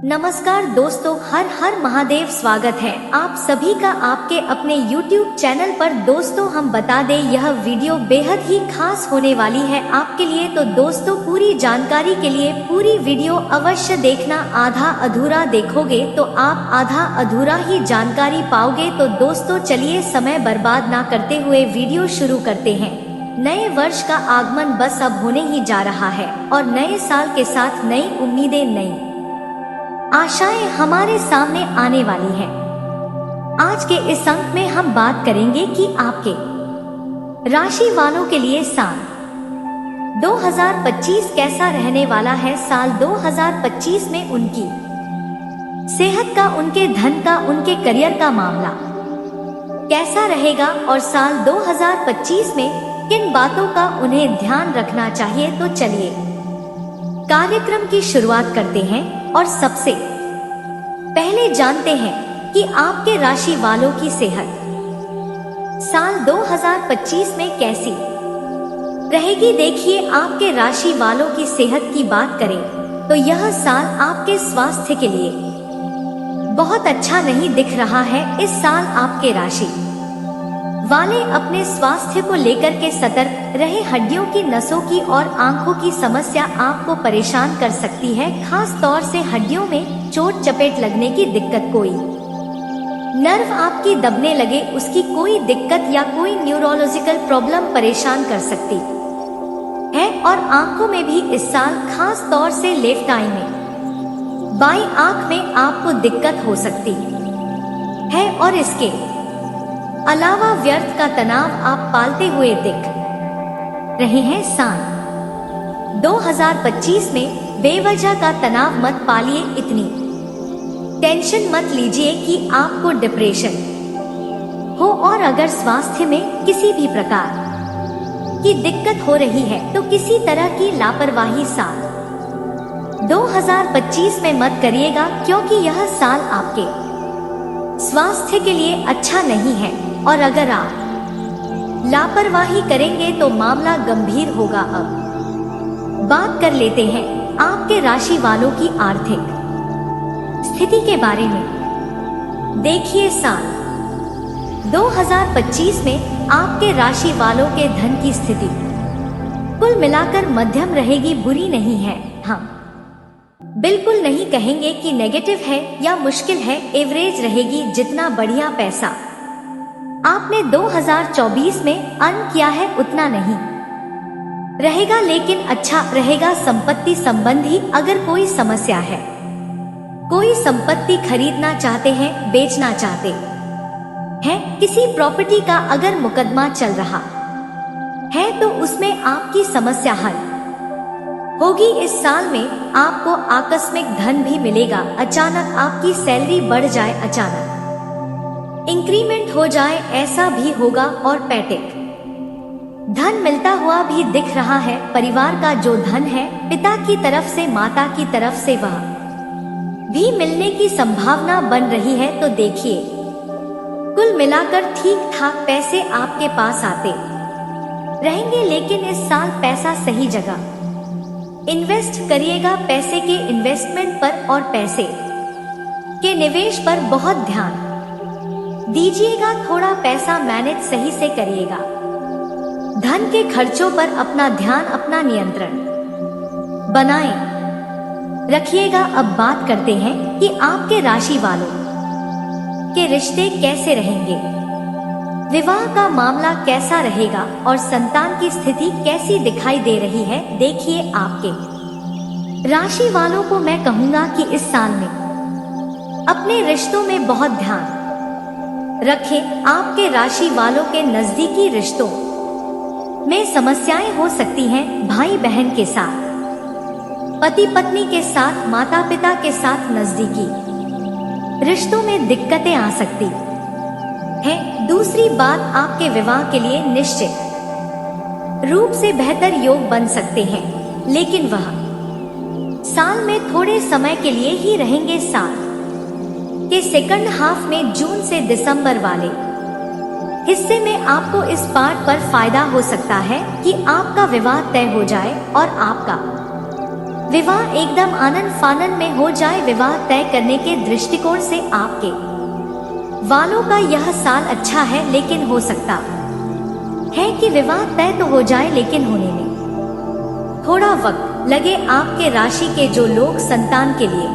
नमस्कार दोस्तों, हर हर महादेव। स्वागत है आप सभी का आपके अपने YouTube चैनल पर। दोस्तों हम बता दें, यह वीडियो बेहद ही खास होने वाली है आपके लिए। तो दोस्तों पूरी जानकारी के लिए पूरी वीडियो अवश्य देखना। आधा अधूरा देखोगे तो आप आधा अधूरा ही जानकारी पाओगे। तो दोस्तों चलिए समय बर्बाद ना करते हुए वीडियो शुरू करते हैं। नए वर्ष का आगमन बस अब होने ही जा रहा है और नए साल के साथ नई उम्मीदें, नई आशाएं हमारे सामने आने वाली है। आज के इस अंक में हम बात करेंगे कि आपके राशि वालों के लिए साल 2025 कैसा रहने वाला है। साल 2025 में उनकी सेहत का, उनके धन का, उनके करियर का मामला कैसा रहेगा और साल 2025 में किन बातों का उन्हें ध्यान रखना चाहिए। तो चलिए कार्यक्रम की शुरुआत करते हैं और सबसे पहले जानते हैं कि आपके राशि वालों की सेहत साल 2025 में कैसी रहेगी। देखिए, आपके राशि वालों की सेहत की बात करें तो यह साल आपके स्वास्थ्य के लिए बहुत अच्छा नहीं दिख रहा है। इस साल आपके राशि वाले अपने स्वास्थ्य को लेकर के सतर्क रहे। हड्डियों की, नसों की और आंखों की समस्या आपको परेशान कर सकती है। खास तौर से हड्डियों में चोट चपेट लगने की दिक्कत, कोई नर्व आपकी दबने लगे उसकी कोई दिक्कत या कोई न्यूरोलॉजिकल प्रॉब्लम परेशान कर सकती है। और आंखों में भी इस साल खास तौर से लेफ्ट आई में, बाईं आंख में आपको दिक्कत हो सकती है। और इसके अलावा व्यर्थ का तनाव आप पालते हुए दिख रहे हैं। साल 2025 में बेवजह का तनाव मत पालिए। इतनी टेंशन मत लीजिए कि आपको डिप्रेशन हो। और अगर स्वास्थ्य में किसी भी प्रकार की दिक्कत हो रही है तो किसी तरह की लापरवाही साल 2025 में मत करिएगा, क्योंकि यह साल आपके स्वास्थ्य के लिए अच्छा नहीं है। और अगर आप लापरवाही करेंगे तो मामला गंभीर होगा। अब बात कर लेते हैं आपके राशि वालों की आर्थिक स्थिति के बारे में। देखिए, साल 2025 में आपके राशि वालों के धन की स्थिति कुल मिलाकर मध्यम रहेगी, बुरी नहीं है। हम बिल्कुल नहीं कहेंगे कि नेगेटिव है या मुश्किल है, एवरेज रहेगी। जितना बढ़िया पैसा आपने 2024 में अर्न किया है उतना नहीं रहेगा, लेकिन अच्छा रहेगा। संपत्ति संबंधी अगर कोई समस्या है, कोई संपत्ति खरीदना चाहते हैं, बेचना चाहते हैं, किसी प्रॉपर्टी का अगर मुकदमा चल रहा है तो उसमें आपकी समस्या हल होगी। इस साल में आपको आकस्मिक धन भी मिलेगा। अचानक आपकी सैलरी बढ़ जाए, अचानक इंक्रीमेंट हो जाए, ऐसा भी होगा। और पैतृक धन मिलता हुआ भी दिख रहा है। परिवार का जो धन है, पिता की तरफ से, माता की तरफ से, वह भी मिलने की संभावना बन रही है। तो देखिए, कुल मिलाकर ठीक ठाक पैसे आपके पास आते रहेंगे। लेकिन इस साल पैसा सही जगह इन्वेस्ट करिएगा। पैसे के इन्वेस्टमेंट पर और पैसे के निवेश पर बहुत ध्यान दीजिएगा। थोड़ा पैसा मैनेज सही से करिएगा। धन के खर्चों पर अपना ध्यान, अपना नियंत्रण बनाए रखिएगा। अब बात करते हैं कि आपके राशि वालों के रिश्ते कैसे रहेंगे, विवाह का मामला कैसा रहेगा और संतान की स्थिति कैसी दिखाई दे रही है। देखिए, आपके राशि वालों को मैं कहूंगा कि इस साल में अपने रिश्तों में बहुत ध्यान रखें। आपके राशि वालों के नजदीकी रिश्तों में समस्याएं हो सकती हैं। भाई बहन के साथ, पति पत्नी के साथ, माता पिता के साथ नजदीकी रिश्तों में दिक्कतें आ सकती हैं। दूसरी बात, आपके विवाह के लिए निश्चित रूप से बेहतर योग बन सकते हैं, लेकिन वह साल में थोड़े समय के लिए ही रहेंगे। साल के सेकंड हाफ में, जून से दिसंबर वाले हिस्से में आपको इस बात पर फायदा हो सकता है कि आपका विवाह तय हो जाए और आपका विवाह एकदम आनंद फानन में हो जाए। विवाह तय करने के दृष्टिकोण से आपके वालों का यह साल अच्छा है, लेकिन हो सकता है कि विवाह तय तो हो जाए लेकिन होने में थोड़ा वक्त लगे। आपके राशि के जो लोग संतान के लिए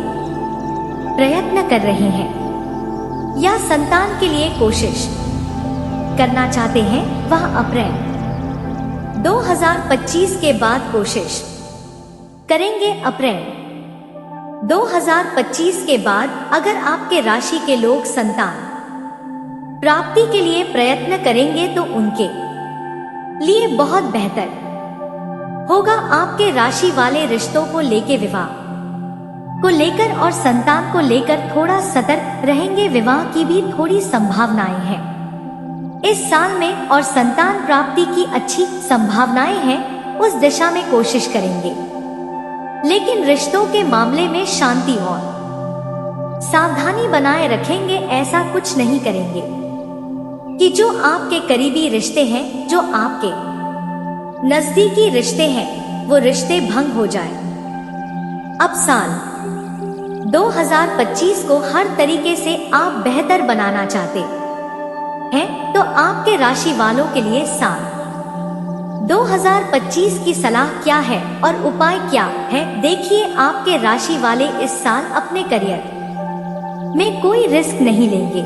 प्रयत्न कर रहे हैं या संतान के लिए कोशिश करना चाहते हैं, वह अप्रैल 2025 के बाद कोशिश करेंगे। अप्रैल 2025 के बाद अगर आपके राशि के लोग संतान प्राप्ति के लिए प्रयत्न करेंगे तो उनके लिए बहुत बेहतर होगा। आपके राशि वाले रिश्तों को लेकर, विवाह को लेकर और संतान को लेकर थोड़ा सतर्क रहेंगे। विवाह की भी थोड़ी संभावनाएं हैं इस साल में और संतान प्राप्ति की अच्छी संभावनाएं हैं, उस दिशा में कोशिश करेंगे। लेकिन रिश्तों के मामले में शांति और सावधानी बनाए रखेंगे। ऐसा कुछ नहीं करेंगे कि जो आपके करीबी रिश्ते हैं, जो आपके नजदीकी रिश्ते हैं, वो रिश्ते भंग हो जाए। अब साल 2025 को हर तरीके से आप बेहतर बनाना चाहते हैं तो आपके राशि वालों के लिए साल 2025 की सलाह क्या है और उपाय क्या है, देखिए। आपके राशि वाले इस साल अपने करियर में कोई रिस्क नहीं लेंगे।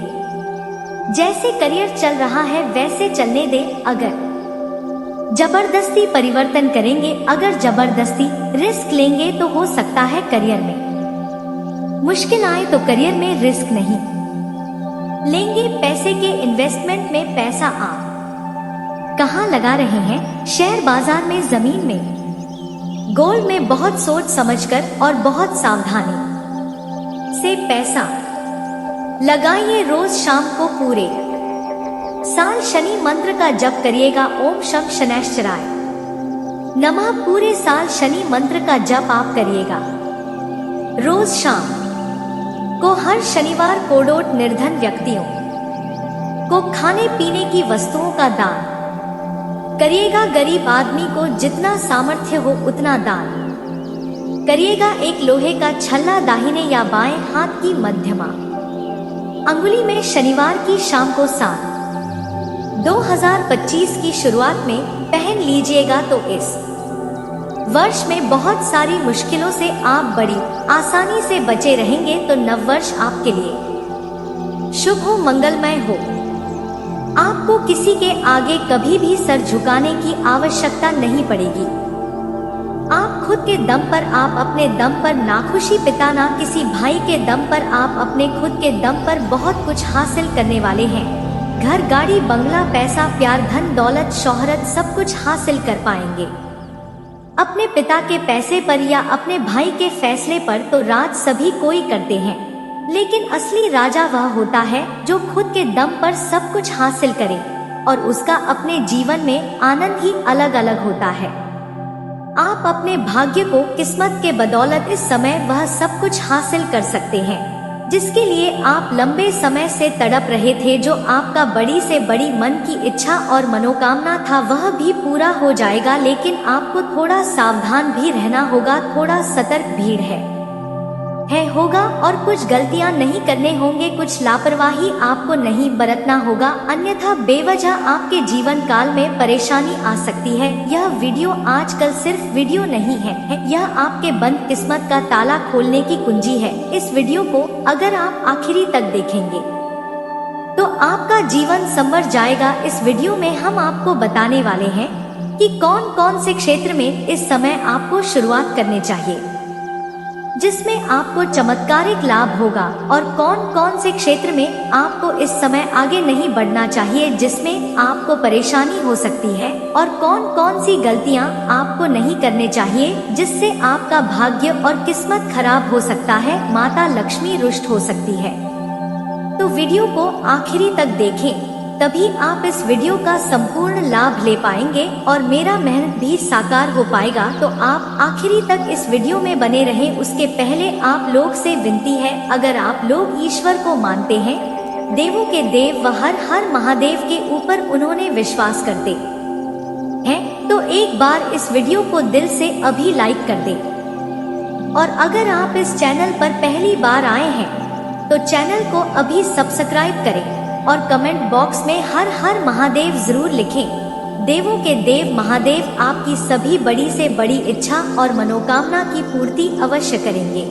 जैसे करियर चल रहा है वैसे चलने दें। अगर जबरदस्ती परिवर्तन करेंगे, अगर जबरदस्ती रिस्क लेंगे तो हो सकता है करियर में मुश्किल आए। तो करियर में रिस्क नहीं लेंगे। पैसे के इन्वेस्टमेंट में पैसा आप कहां लगा रहे हैं? शेयर बाजार में, जमीन में, गोल्ड में बहुत सोच समझकर और बहुत सावधानी से पैसा लगाइए। रोज शाम को पूरे साल शनि मंत्र का जप करिएगा। ओम शम शनैश्चराय नमः। पूरे साल शनि मंत्र का जप आप करिएगा। रोज शाम को हर शनिवार कोड़ोट निर्धन व्यक्तियों को खाने पीने की वस्तुओं का दान करिएगा। गरीब आदमी को जितना सामर्थ्य हो उतना दान करिएगा। एक लोहे का छल्ला दाहिने या बाएं हाथ की मध्यमा अंगुली में शनिवार की शाम को साल 2025 की शुरुआत में पहन लीजिएगा तो इस वर्ष में बहुत सारी मुश्किलों से आप बड़ी आसानी से बचे रहेंगे। तो नव वर्ष आपके लिए शुभ हो, मंगलमय हो। आपको किसी के आगे कभी भी सर झुकाने की आवश्यकता नहीं पड़ेगी। आप खुद के दम पर, आप अपने दम पर, ना खुशी पिता ना किसी भाई के दम पर, आप अपने खुद के दम पर बहुत कुछ हासिल करने वाले हैं। घर, गाड़ी, बंगला, पैसा, प्यार, धन, दौलत, शोहरत सब कुछ हासिल कर पाएंगे। अपने पिता के पैसे पर या अपने भाई के फैसले पर तो राज सभी कोई करते हैं, लेकिन असली राजा वह होता है जो खुद के दम पर सब कुछ हासिल करे और उसका अपने जीवन में आनंद ही अलग अलग होता है। आप अपने भाग्य को, किस्मत के बदौलत इस समय वह सब कुछ हासिल कर सकते हैं जिसके लिए आप लंबे समय से तड़प रहे थे। जो आपका बड़ी से बड़ी मन की इच्छा और मनोकामना था वह भी पूरा हो जाएगा, लेकिन आपको थोड़ा सावधान भी रहना होगा। थोड़ा सतर्क भीड़ होगा और कुछ गलतियां नहीं करने होंगे, कुछ लापरवाही आपको नहीं बरतना होगा, अन्यथा बेवजह आपके जीवन काल में परेशानी आ सकती है। यह वीडियो आजकल सिर्फ वीडियो नहीं है, यह आपके बंद किस्मत का ताला खोलने की कुंजी है। इस वीडियो को अगर आप आखिरी तक देखेंगे तो आपका जीवन संवर जाएगा। इस वीडियो में हम आपको बताने वाले हैं कि कौन कौन से क्षेत्र में इस समय आपको शुरुआत करनी चाहिए जिसमें आपको चमत्कारिक लाभ होगा, और कौन कौन से क्षेत्र में आपको इस समय आगे नहीं बढ़ना चाहिए जिसमें आपको परेशानी हो सकती है, और कौन कौन सी गलतियां आपको नहीं करने चाहिए जिससे आपका भाग्य और किस्मत खराब हो सकता है, माता लक्ष्मी रुष्ट हो सकती है। तो वीडियो को आखिरी तक देखें, तभी आप इस वीडियो का संपूर्ण लाभ ले पाएंगे और मेरा मेहनत भी साकार हो पाएगा। तो आप आखिरी तक इस वीडियो में बने रहें। उसके पहले आप लोग से विनती है, अगर आप लोग ईश्वर को मानते हैं, देवों के देव व हर हर महादेव के ऊपर उन्होंने विश्वास करते हैं, तो एक बार इस वीडियो को दिल से अभी लाइक कर दे। और अगर आप इस चैनल पर पहली बार आए हैं तो चैनल को अभी सब्सक्राइब करें और कमेंट बॉक्स में हर हर महादेव जरूर लिखें। देवों के देव महादेव आपकी सभी बड़ी से बड़ी इच्छा और मनोकामना की पूर्ति अवश्य करेंगे।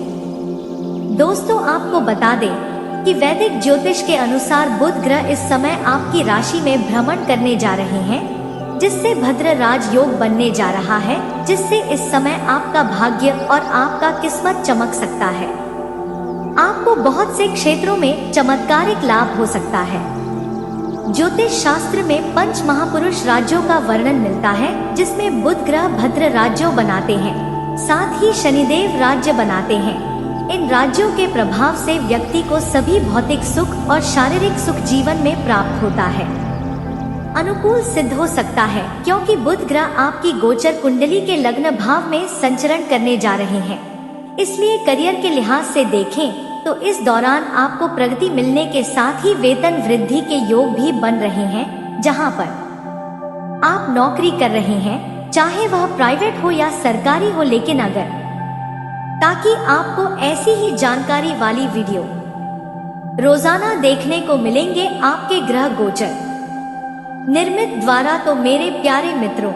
दोस्तों, आपको बता दें कि वैदिक ज्योतिष के अनुसार बुध ग्रह इस समय आपकी राशि में भ्रमण करने जा रहे हैं, जिससे भद्र राज योग बनने जा रहा है, जिससे इस समय आपका भाग्य और आपका किस्मत चमक सकता है। आपको बहुत से क्षेत्रों में चमत्कारिक लाभ हो सकता है। ज्योतिष शास्त्र में पंच महापुरुष राज्यों का वर्णन मिलता है, जिसमें बुध ग्रह भद्र राज्यों बनाते हैं, साथ ही शनिदेव राज्य बनाते हैं। इन राज्यों के प्रभाव से व्यक्ति को सभी भौतिक सुख और शारीरिक सुख जीवन में प्राप्त होता है। अनुकूल सिद्ध हो सकता है, क्योंकि बुध ग्रह आपकी गोचर कुंडली के लग्न भाव में संचरण करने जा रहे हैं। इसलिए करियर के लिहाज से देखें तो इस दौरान आपको प्रगति मिलने के साथ ही वेतन वृद्धि के योग भी बन रहे हैं। जहां पर आप नौकरी कर रहे हैं, चाहे वह प्राइवेट हो या सरकारी हो, लेकिन अगर ताकि आपको ऐसी ही जानकारी वाली वीडियो रोजाना देखने को मिलेंगे आपके ग्रह गोचर निर्मित द्वारा, तो मेरे प्यारे मित्रों,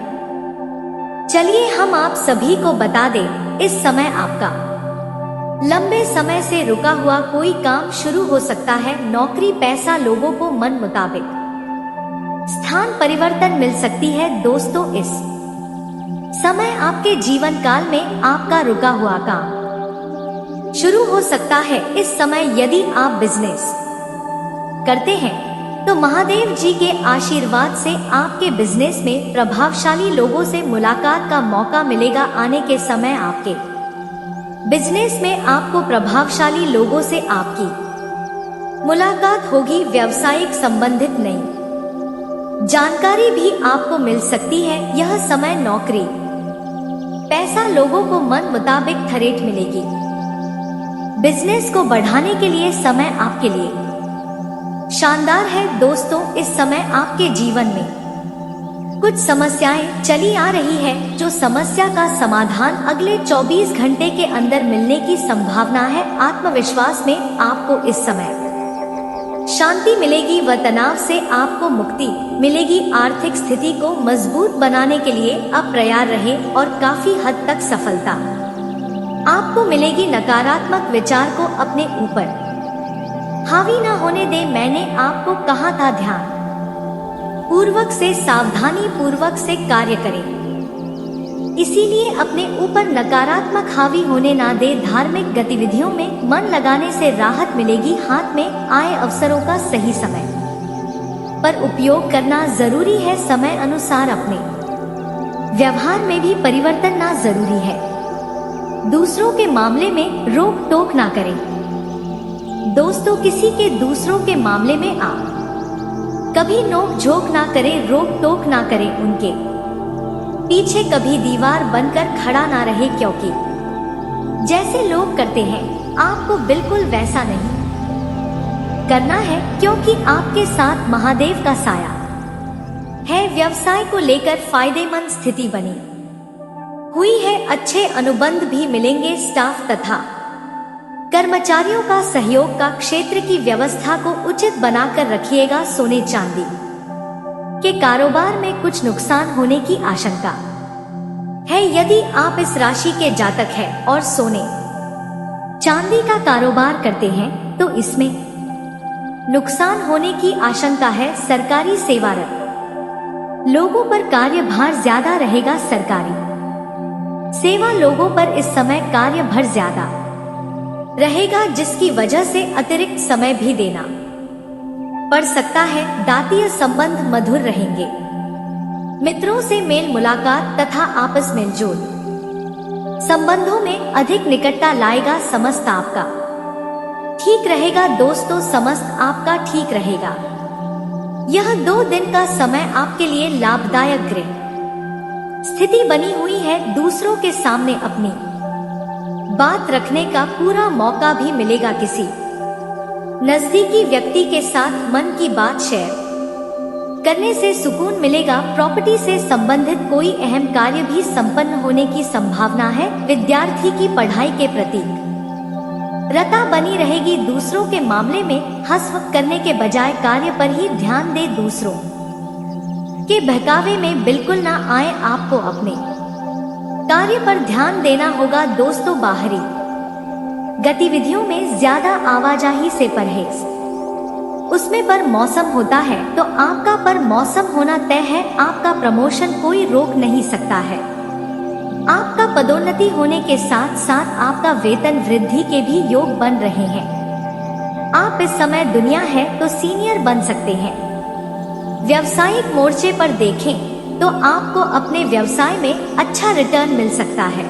चलिए हम आप सभी को बता दें, इस समय आपका लंबे समय से रुका हुआ कोई काम शुरू हो सकता है। नौकरी, पैसा, लोगों को मन मुताबिक स्थान परिवर्तन मिल सकती है। दोस्तों, इस समय आपके जीवन काल में आपका रुका हुआ काम शुरू हो सकता है। इस समय यदि आप बिजनेस करते हैं तो महादेव जी के आशीर्वाद से आपके बिजनेस में प्रभावशाली लोगों से मुलाकात का मौका मिलेगा। आने के समय आपके बिजनेस में आपको प्रभावशाली लोगों से आपकी मुलाकात होगी। व्यवसायिक संबंधित नई जानकारी भी आपको मिल सकती है। यह समय नौकरी, पैसा, लोगों को मन मुताबिक थरेट मिलेगी। बिजनेस को बढ़ाने के लिए समय आपके लिए शानदार है। दोस्तों, इस समय आपके जीवन में कुछ समस्याएं चली आ रही है, जो समस्या का समाधान अगले 24 घंटे के अंदर मिलने की संभावना है। आत्मविश्वास में आपको इस समय शांति मिलेगी व तनाव से आपको मुक्ति मिलेगी। आर्थिक स्थिति को मजबूत बनाने के लिए अब प्रयास रहे और काफी हद तक सफलता आपको मिलेगी। नकारात्मक विचार को अपने ऊपर हावी न होने दे। मैंने आपको कहा था, ध्यान पूर्वक से, सावधानी पूर्वक से कार्य करें। इसीलिए अपने ऊपर नकारात्मक हावी होने ना दे। धार्मिक गतिविधियों में मन लगाने से राहत मिलेगी। हाथ में आए अवसरों का सही समय पर उपयोग करना जरूरी है। समय अनुसार अपने व्यवहार में भी परिवर्तन ना जरूरी है। दूसरों के मामले में रोक टोक ना करें। दोस्तों, किसी के दूसरों के मामले में आप कभी नोक झोंक ना करें, रोक टोक ना करें। उनके पीछे कभी दीवार बनकर खड़ा ना रहे, क्योंकि जैसे लोग करते हैं आपको बिल्कुल वैसा नहीं करना है, क्योंकि आपके साथ महादेव का साया है। व्यवसाय को लेकर फायदेमंद स्थिति बनी हुई है। अच्छे अनुबंध भी मिलेंगे। स्टाफ तथा कर्मचारियों का सहयोग का क्षेत्र की व्यवस्था को उचित बनाकर रखिएगा। सोने चांदी के कारोबार में कुछ नुकसान होने की आशंका है। यदि आप इस राशि के जातक हैं और सोने चांदी का कारोबार करते हैं तो इसमें नुकसान होने की आशंका है। सरकारी सेवारत लोगों पर कार्यभार ज्यादा रहेगा। सरकारी सेवा लोगों पर इस समय कार्यभार ज्यादा रहेगा, जिसकी वजह से अतिरिक्त समय भी देना पड़ सकता है। दांतीय संबंध मधुर रहेंगे। मित्रों से मेल मुलाकात तथा आपस में जोड़ संबंधों में अधिक निकटता लाएगा। समस्त आपका ठीक रहेगा। दोस्तों, समस्त आपका ठीक रहेगा। यह 2 दिन का समय आपके लिए लाभदायक ग्रह स्थिति बनी हुई है। दूसरों के सामने अपनी बात रखने का पूरा मौका भी मिलेगा। किसी नजदीकी व्यक्ति के साथ मन की बात शेयर करने से सुकून मिलेगा। प्रॉपर्टी से संबंधित कोई अहम कार्य भी संपन्न होने की संभावना है। विद्यार्थी की पढ़ाई के प्रति रता बनी रहेगी। दूसरों के मामले में हस्तक्षेप करने के बजाय कार्य पर ही ध्यान दे। दूसरों के बहकावे में बिल्कुल ना आए। आपको अपने कार्य पर ध्यान देना होगा। दोस्तों, बाहरी गतिविधियों में ज्यादा आवाजाही से परहेज। उसमें पर मौसम होता है तो आपका पर मौसम होना तय है। आपका प्रमोशन कोई रोक नहीं सकता है। आपका पदोन्नति होने के साथ साथ आपका वेतन वृद्धि के भी योग बन रहे हैं। आप इस समय दुनिया है तो सीनियर बन सकते हैं। व्यावसायिक मोर्चे पर देखें तो आपको अपने व्यवसाय में अच्छा रिटर्न मिल सकता है।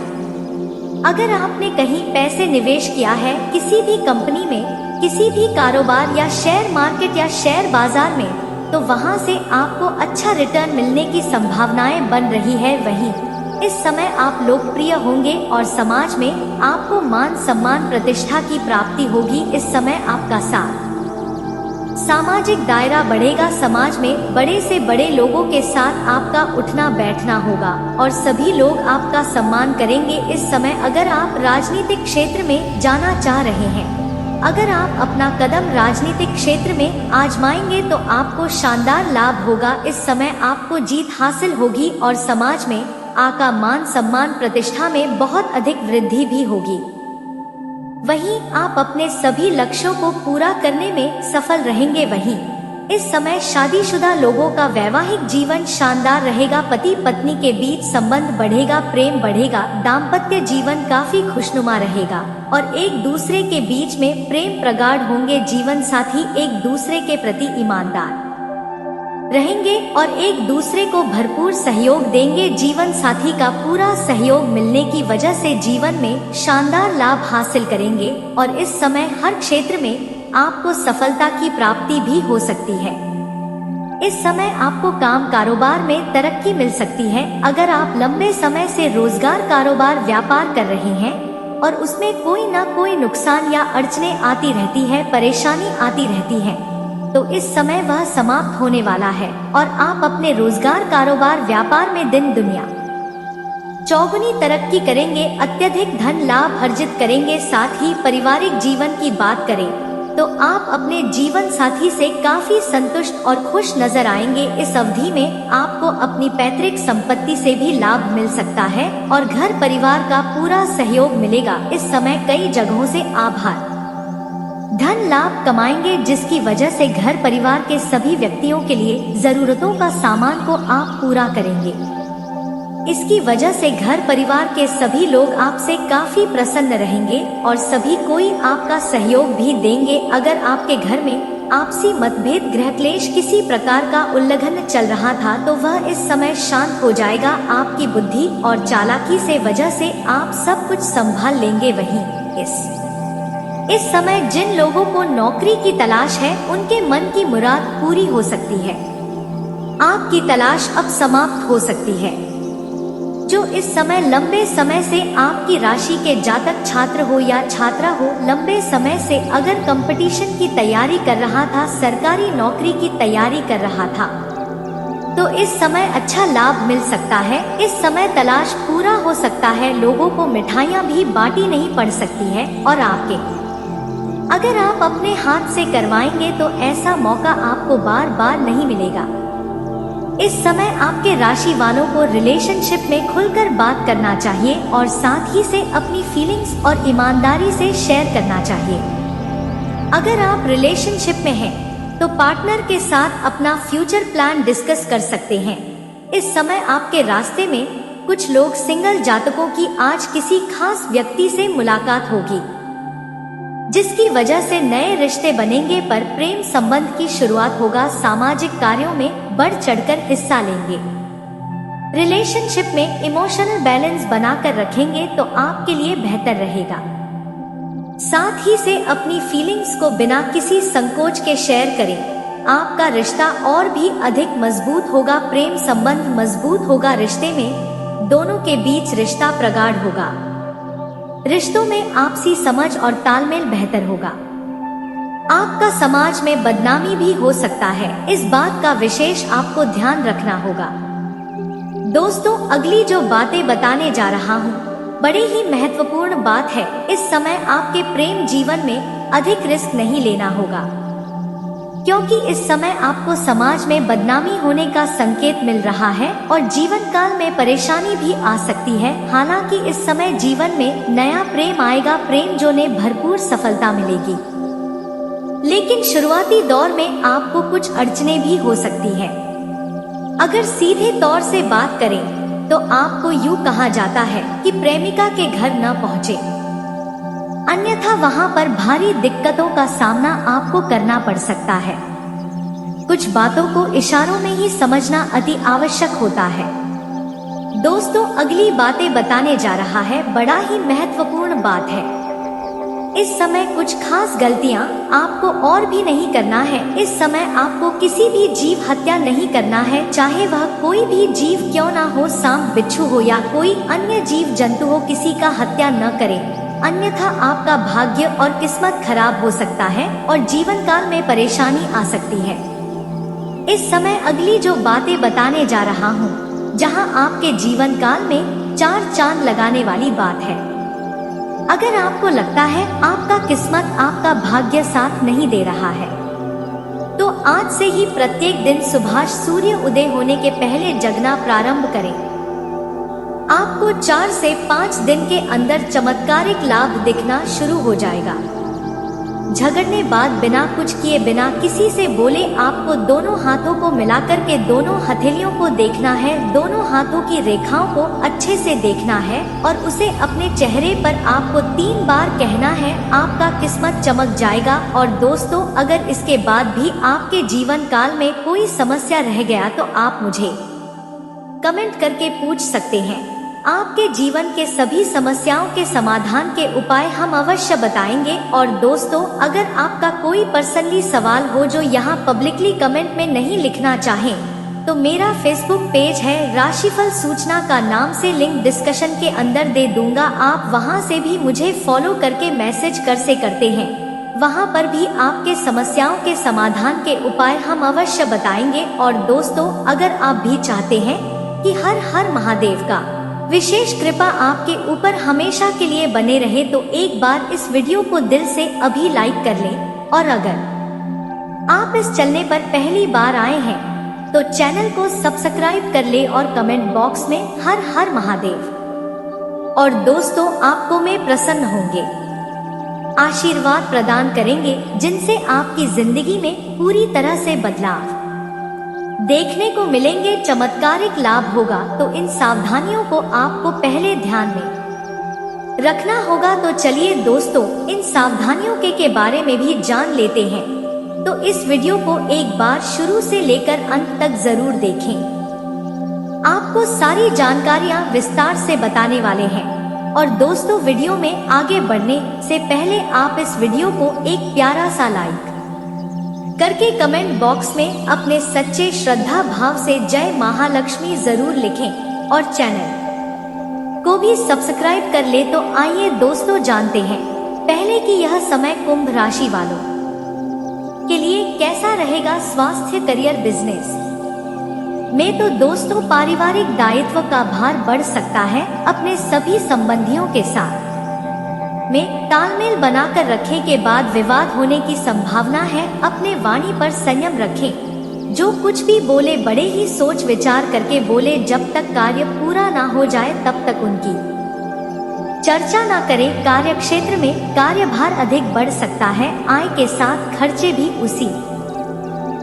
अगर आपने कहीं पैसे निवेश किया है, किसी भी कंपनी में, किसी भी कारोबार या शेयर मार्केट या शेयर बाजार में, तो वहां से आपको अच्छा रिटर्न मिलने की संभावनाएं बन रही है। वहीं इस समय आप लोकप्रिय होंगे और समाज में आपको मान सम्मान प्रतिष्ठा की प्राप्ति होगी। इस समय आपका सामाजिक दायरा बढ़ेगा। समाज में बड़े से बड़े लोगों के साथ आपका उठना बैठना होगा और सभी लोग आपका सम्मान करेंगे। इस समय अगर आप राजनीतिक क्षेत्र में जाना चाह रहे हैं, अगर आप अपना कदम राजनीतिक क्षेत्र में आजमाएंगे तो आपको शानदार लाभ होगा। इस समय आपको जीत हासिल होगी और समाज में आपका मान सम्मान प्रतिष्ठा में बहुत अधिक वृद्धि भी होगी। वहीं आप अपने सभी लक्ष्यों को पूरा करने में सफल रहेंगे। वहीं इस समय शादीशुदा लोगों का वैवाहिक जीवन शानदार रहेगा। पति पत्नी के बीच संबंध बढ़ेगा, प्रेम बढ़ेगा, दाम्पत्य जीवन काफी खुशनुमा रहेगा और एक दूसरे के बीच में प्रेम प्रगाढ़ होंगे। जीवन साथी एक दूसरे के प्रति ईमानदार रहेंगे और एक दूसरे को भरपूर सहयोग देंगे। जीवन साथी का पूरा सहयोग मिलने की वजह से जीवन में शानदार लाभ हासिल करेंगे और इस समय हर क्षेत्र में आपको सफलता की प्राप्ति भी हो सकती है। इस समय आपको काम कारोबार में तरक्की मिल सकती है। अगर आप लंबे समय से रोजगार, कारोबार, व्यापार कर रहे हैं और उसमें कोई ना कोई नुकसान या अड़चने आती रहती है, परेशानी आती रहती है, तो इस समय वह समाप्त होने वाला है और आप अपने रोजगार, कारोबार, व्यापार में दिन दुनिया चौगुनी तरक्की करेंगे। अत्यधिक धन लाभ अर्जित करेंगे। साथ ही पारिवारिक जीवन की बात करें तो आप अपने जीवन साथी से काफी संतुष्ट और खुश नजर आएंगे। इस अवधि में आपको अपनी पैतृक संपत्ति से भी लाभ मिल सकता है और घर परिवार का पूरा सहयोग मिलेगा। इस समय कई जगहों से आभार धन लाभ कमाएंगे, जिसकी वजह से घर परिवार के सभी व्यक्तियों के लिए जरूरतों का सामान को आप पूरा करेंगे। इसकी वजह से घर परिवार के सभी लोग आपसे काफी प्रसन्न रहेंगे और सभी कोई आपका सहयोग भी देंगे। अगर आपके घर में आपसी मतभेद, गृह क्लेश, किसी प्रकार का उल्लंघन चल रहा था तो वह इस समय शांत हो जाएगा। आपकी बुद्धि और चालाकी से वजह से आप सब कुछ संभाल लेंगे। वहीं इस समय जिन लोगों को नौकरी की तलाश है उनके मन की मुराद पूरी हो सकती है। आपकी तलाश अब समाप्त हो सकती है। जो इस समय लंबे समय से आपकी राशि के जातक, छात्र हो या छात्रा हो, लंबे समय से अगर कंपटीशन की तैयारी कर रहा था, सरकारी नौकरी की तैयारी कर रहा था, तो इस समय अच्छा लाभ मिल सकता है। इस समय तलाश पूरा हो सकता है। लोगों को मिठाइयाँ भी बांटी नहीं पड़ सकती है और अगर आप अपने हाथ से करवाएंगे तो ऐसा मौका आपको बार बार नहीं मिलेगा। इस समय आपके राशि वालों को रिलेशनशिप में खुलकर बात करना चाहिए और साथ ही से अपनी फीलिंग्स और ईमानदारी से शेयर करना चाहिए। अगर आप रिलेशनशिप में हैं तो पार्टनर के साथ अपना फ्यूचर प्लान डिस्कस कर सकते हैं। इस समय आपके रास्ते में कुछ लोग सिंगल जातकों की आज किसी खास व्यक्ति से मुलाकात होगी, जिसकी वजह से नए रिश्ते बनेंगे पर प्रेम संबंध की शुरुआत होगा। सामाजिक कार्यों में बढ़ चढ़कर हिस्सा लेंगे। रिलेशनशिप में इमोशनल बैलेंस बनाकर रखेंगे तो आपके लिए बेहतर रहेगा। साथ ही से अपनी फीलिंग्स को बिना किसी संकोच के शेयर करें। आपका रिश्ता और भी अधिक मजबूत होगा। प्रेम संबंध मजबूत होगा। रिश्ते में दोनों के बीच रिश्ता प्रगाढ़ होगा। रिश्तों में आपसी समझ और तालमेल बेहतर होगा। आपका समाज में बदनामी भी हो सकता है, इस बात का विशेष आपको ध्यान रखना होगा। दोस्तों, अगली जो बातें बताने जा रहा हूँ बड़ी ही महत्वपूर्ण बात है। इस समय आपके प्रेम जीवन में अधिक रिस्क नहीं लेना होगा, क्योंकि इस समय आपको समाज में बदनामी होने का संकेत मिल रहा है और जीवन काल में परेशानी भी आ सकती है। हालांकि इस समय जीवन में नया प्रेम आएगा, प्रेम जो ने भरपूर सफलता मिलेगी, लेकिन शुरुआती दौर में आपको कुछ अड़चने भी हो सकती है। अगर सीधे तौर से बात करें तो आपको यूं कहा जाता है कि प्रेमिका के घर न पहुंचे, अन्यथा वहां पर भारी दिक्कतों का सामना आपको करना पड़ सकता है। कुछ बातों को इशारों में ही समझना अति आवश्यक होता है। दोस्तों, अगली बातें बताने जा रहा है बड़ा ही महत्वपूर्ण बात है। इस समय कुछ खास गलतियां आपको और भी नहीं करना है। इस समय आपको किसी भी जीव हत्या नहीं करना है, चाहे वह कोई भी जीव क्यों ना हो, सांप, बिच्छू हो या कोई अन्य जीव जंतु हो, किसी का हत्या न करें, अन्यथा आपका भाग्य और किस्मत खराब हो सकता है और जीवन काल में परेशानी आ सकती है। इस समय अगली जो बातें बताने जा रहा हूँ, जहाँ आपके जीवन काल में 4 चांद लगाने वाली बात है। अगर आपको लगता है आपका किस्मत, आपका भाग्य साथ नहीं दे रहा है, तो आज से ही प्रत्येक दिन सुबह सूर्य उदय होने के पहले जगना प्रारंभ करें। आपको 4 से 5 दिन के अंदर चमत्कारिक लाभ दिखना शुरू हो जाएगा। झगड़ने बाद बिना कुछ किए, बिना किसी से बोले, आपको दोनों हाथों को मिलाकर के दोनों हथेलियों को देखना है, दोनों हाथों की रेखाओं को अच्छे से देखना है और उसे अपने चेहरे पर आपको 3 बार कहना है, आपका किस्मत चमक जाएगा। और दोस्तों, अगर इसके बाद भी आपके जीवन काल में कोई समस्या रह गया तो आप मुझे कमेंट करके पूछ सकते हैं। आपके जीवन के सभी समस्याओं के समाधान के उपाय हम अवश्य बताएंगे। और दोस्तों, अगर आपका कोई पर्सनली सवाल हो जो यहाँ पब्लिकली कमेंट में नहीं लिखना चाहें, तो मेरा फेसबुक पेज है राशिफल सूचना का नाम से, लिंक डिस्कशन के अंदर दे दूंगा। आप वहाँ से भी मुझे फॉलो करके मैसेज करते हैं, वहाँ पर भी आपके समस्याओं के समाधान के उपाय हम अवश्य बताएंगे। और दोस्तों, अगर आप भी चाहते हैं कि हर हर महादेव का विशेष कृपा आपके ऊपर हमेशा के लिए बने रहे, तो एक बार इस वीडियो को दिल से अभी लाइक कर लें। और अगर आप इस चैनल पर पहली बार आए हैं तो चैनल को सब्सक्राइब कर ले और कमेंट बॉक्स में हर हर महादेव और दोस्तों आपको में प्रसन्न होंगे, आशीर्वाद प्रदान करेंगे, जिनसे आपकी जिंदगी में पूरी तरह से बदलाव देखने को मिलेंगे, चमत्कारिक लाभ होगा। तो इन सावधानियों को आपको पहले ध्यान में रखना होगा। तो चलिए दोस्तों, इन सावधानियों के बारे में भी जान लेते हैं। तो इस वीडियो को एक बार शुरू से लेकर अंत तक जरूर देखें। आपको सारी जानकारियां विस्तार से बताने वाले हैं। और दोस्तों, वीडियो में आगे बढ़ने से पहले आप इस वीडियो को एक प्यारा सा लाइक करके कमेंट बॉक्स में अपने सच्चे श्रद्धा भाव से जय महालक्ष्मी जरूर लिखें और चैनल को भी सब्सक्राइब कर ले। तो आइए दोस्तों, जानते हैं पहले कि यह समय कुंभ राशि वालों के लिए कैसा रहेगा। स्वास्थ्य, करियर, बिजनेस में तो दोस्तों पारिवारिक दायित्व का भार बढ़ सकता है। अपने सभी संबंधियों के साथ में तालमेल बनाकर रखने के बाद विवाद होने की संभावना है। अपने वाणी पर संयम रखें, जो कुछ भी बोले बड़े ही सोच विचार करके बोले। जब तक कार्य पूरा ना हो जाए तब तक उनकी चर्चा ना करें। कार्य क्षेत्र में कार्यभार अधिक बढ़ सकता है। आय के साथ खर्चे भी उसी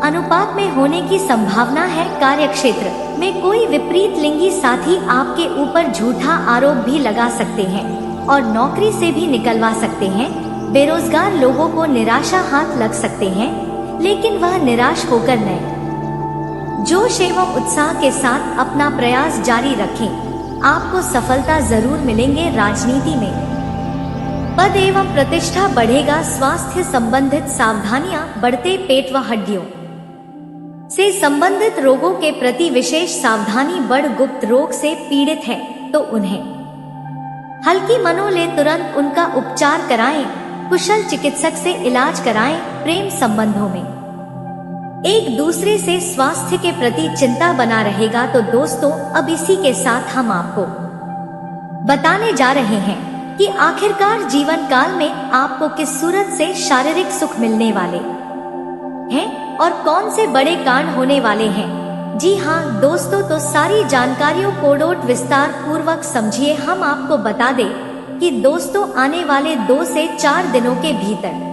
अनुपात में होने की संभावना है। कार्य क्षेत्र में कोई विपरीत लिंगी साथी आपके ऊपर झूठा आरोप भी लगा सकते हैं और नौकरी से भी निकलवा सकते हैं। बेरोजगार लोगों को निराशा हाथ लग सकते हैं, लेकिन वह निराश होकर नए जोश एवं उत्साह के साथ अपना प्रयास जारी रखें। आपको सफलता जरूर मिलेंगे। राजनीति में पद एवं प्रतिष्ठा बढ़ेगा। स्वास्थ्य संबंधित सावधानियां, बढ़ते पेट व हड्डियों से संबंधित रोगों के प्रति विशेष सावधानी। बड़ गुप्त रोग से पीड़ित है तो उन्हें हल्की मनो ले, तुरंत उनका उपचार कराएं। कुशल चिकित्सक से इलाज कराएं। प्रेम संबंधों में एक दूसरे से स्वास्थ्य के प्रति चिंता बना रहेगा। तो दोस्तों, अब इसी के साथ हम आपको बताने जा रहे हैं कि आखिरकार जीवन काल में आपको किस सूरत से शारीरिक सुख मिलने वाले हैं और कौन से बड़े कांड होने वाले हैं। जी हाँ दोस्तों, तो सारी जानकारियों को विस्तार पूर्वक समझिए। हम आपको बता दें कि दोस्तों, आने वाले 2 से 4 दिनों के भीतर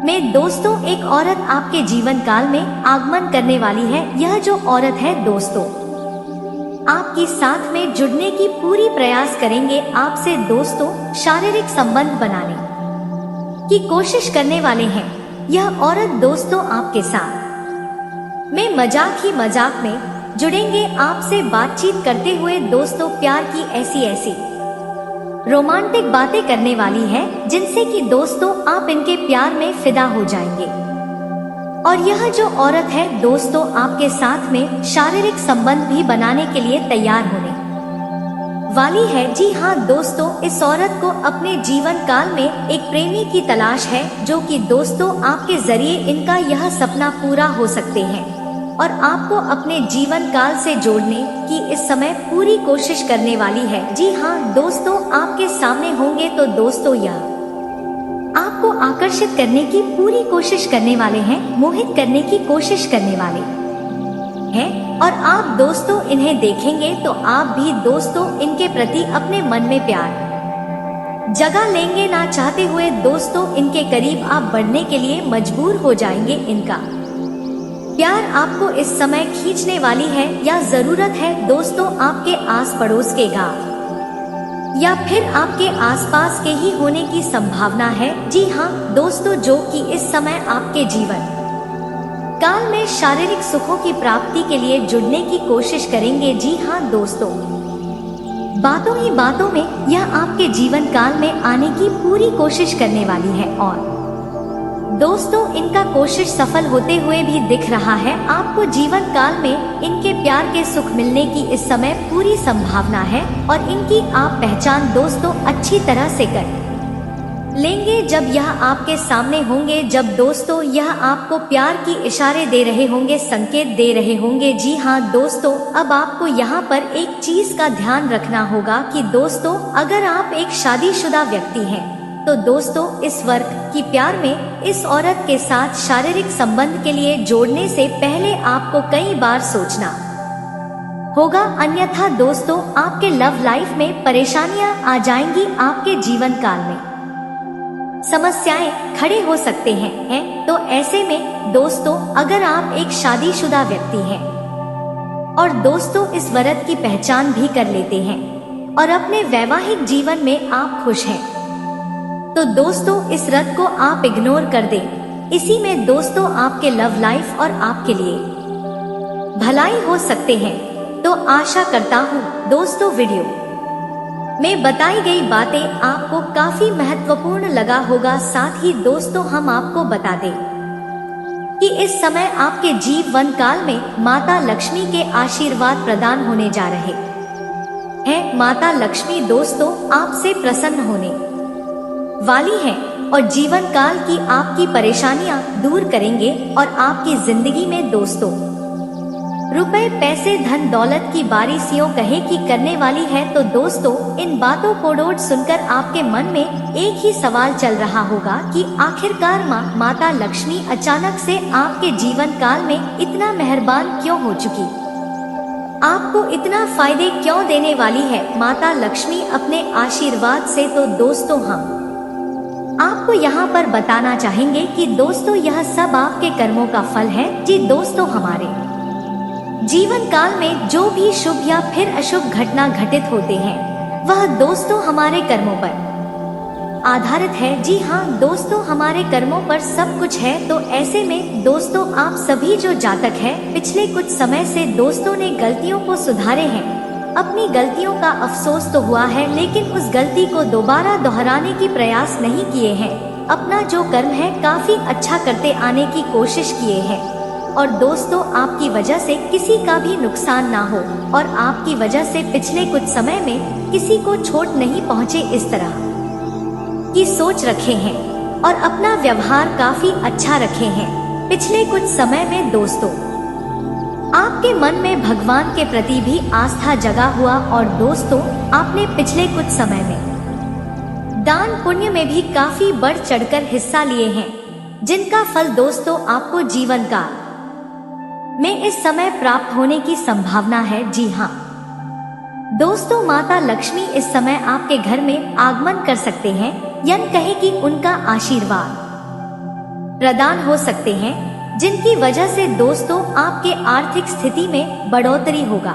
में दोस्तों एक औरत आपके जीवन काल में आगमन करने वाली है। यह जो औरत है दोस्तों, आपकी साथ में जुड़ने की पूरी प्रयास करेंगे। आपसे दोस्तों शारीरिक संबंध बनाने की कोशिश करने वाले हैं। यह औरत दोस्तों आपके साथ में मजाक ही मजाक में जुड़ेंगे। आपसे बातचीत करते हुए दोस्तों प्यार की ऐसी रोमांटिक बातें करने वाली है, जिनसे कि दोस्तों आप इनके प्यार में फिदा हो जाएंगे। और यह जो औरत है दोस्तों आपके साथ में शारीरिक संबंध भी बनाने के लिए तैयार होने वाली है। जी हाँ दोस्तों, इस औरत को अपने जीवन काल में एक प्रेमी की तलाश है, जो कि दोस्तों आपके जरिए इनका यह सपना पूरा हो सकते हैं और आपको अपने जीवन काल से जोड़ने की इस समय पूरी कोशिश करने वाली है। जी हाँ दोस्तों, आपके सामने होंगे तो दोस्तों यह आपको आकर्षित करने की पूरी कोशिश करने वाले हैं, मोहित करने की कोशिश करने वाले हैं। और आप दोस्तों इन्हें देखेंगे तो आप भी दोस्तों इनके प्रति अपने मन में प्यार जगा लेंगे। ना चाहते हुए दोस्तों इनके करीब आप बढ़ने के लिए मजबूर हो जाएंगे। इनका प्यार आपको इस समय खींचने वाली है, या जरूरत है दोस्तों आपके आस पड़ोस के गांव या फिर आपके आसपास के ही होने की संभावना है। जी हाँ दोस्तों, जो कि इस समय आपके जीवन काल में शारीरिक सुखों की प्राप्ति के लिए जुड़ने की कोशिश करेंगे। जी हाँ दोस्तों, बातों ही बातों में यह आपके जीवन काल में आने की पूरी कोशिश करने वाली है और दोस्तों इनका कोशिश सफल होते हुए भी दिख रहा है। आपको जीवन काल में इनके प्यार के सुख मिलने की इस समय पूरी संभावना है और इनकी आप पहचान दोस्तों अच्छी तरह से कर लेंगे जब यह आपके सामने होंगे, जब दोस्तों यह आपको प्यार की इशारे दे रहे होंगे, संकेत दे रहे होंगे। जी हाँ दोस्तों, अब आपको यहाँ पर एक चीज का ध्यान रखना होगा कि दोस्तों अगर आप एक शादीशुदा व्यक्ति हैं तो दोस्तों इस वर्ग की प्यार में इस औरत के साथ शारीरिक संबंध के लिए जोड़ने से पहले आपको कई बार सोचना होगा, अन्यथा दोस्तों आपके लव लाइफ में परेशानियां आ जाएंगी। आपके जीवन काल में समस्याएं खड़े हो सकते हैं। तो ऐसे में दोस्तों अगर आप एक शादीशुदा व्यक्ति हैं और दोस्तों इस वरद की पहचान भी कर लेते हैं और अपने वैवाहिक जीवन में आप खुश हैं, तो दोस्तों इस रद को आप इग्नोर कर दें। इसी में दोस्तों आपके लव लाइफ और आपके लिए भलाई हो सकते हैं। तो आशा करता हूँ दोस्तों वीडियो में बताई गई बातें आपको काफी महत्वपूर्ण लगा होगा। साथ ही दोस्तों हम आपको बता दें कि इस समय आपके जीवन काल में माता लक्ष्मी के आशीर्वाद प्रदान होने जा रहे हैं। माता लक्ष्मी दोस्तों आपसे प्रसन्न होने वाली है और जीवन काल की आपकी परेशानियां दूर करेंगे और आपकी जिंदगी में दोस्तों रुपए पैसे धन दौलत की बारिशियों कहे की करने वाली है। तो दोस्तों इन बातों को सुनकर आपके मन में एक ही सवाल चल रहा होगा कि आखिरकार माता लक्ष्मी अचानक से आपके जीवन काल में इतना मेहरबान क्यों हो चुकी, आपको इतना फायदे क्यों देने वाली है माता लक्ष्मी अपने आशीर्वाद से। तो दोस्तों हम आपको यहाँ पर बताना चाहेंगे कि दोस्तों यह सब आपके कर्मों का फल है। जी दोस्तों, हमारे जीवन काल में जो भी शुभ या फिर अशुभ घटना घटित होते हैं वह दोस्तों हमारे कर्मों पर आधारित है। जी हाँ दोस्तों, हमारे कर्मों पर सब कुछ है। तो ऐसे में दोस्तों आप सभी जो जातक है पिछले कुछ समय से दोस्तों ने गलतियों को सुधारे हैं, अपनी गलतियों का अफसोस तो हुआ है लेकिन उस गलती को दोबारा दोहराने की प्रयास नहीं किए हैं। अपना जो कर्म है काफी अच्छा करते आने की कोशिश किए हैं और दोस्तों आपकी वजह से किसी का भी नुकसान ना हो और आपकी वजह से पिछले कुछ समय में किसी को चोट नहीं पहुंचे, इस तरह की सोच रखे हैं। और अपना व्यवहार काफी अच्छा रखे हैं। पिछले कुछ समय में दोस्तों आपके मन में भगवान के प्रति भी आस्था जगा हुआ और दोस्तों आपने पिछले कुछ समय में दान पुण्य में भी काफी बढ़ चढ़कर हिस्सा लिए हैं, जिनका फल दोस्तों आपको जीवन काल में इस समय प्राप्त होने की संभावना है। जी हाँ दोस्तों, माता लक्ष्मी इस समय आपके घर में आगमन कर सकते हैं, यानी कहे कि उनका आशीर्वाद प्रदान हो सकते हैं, जिनकी वजह से दोस्तों आपके आर्थिक स्थिति में बढ़ोतरी होगा।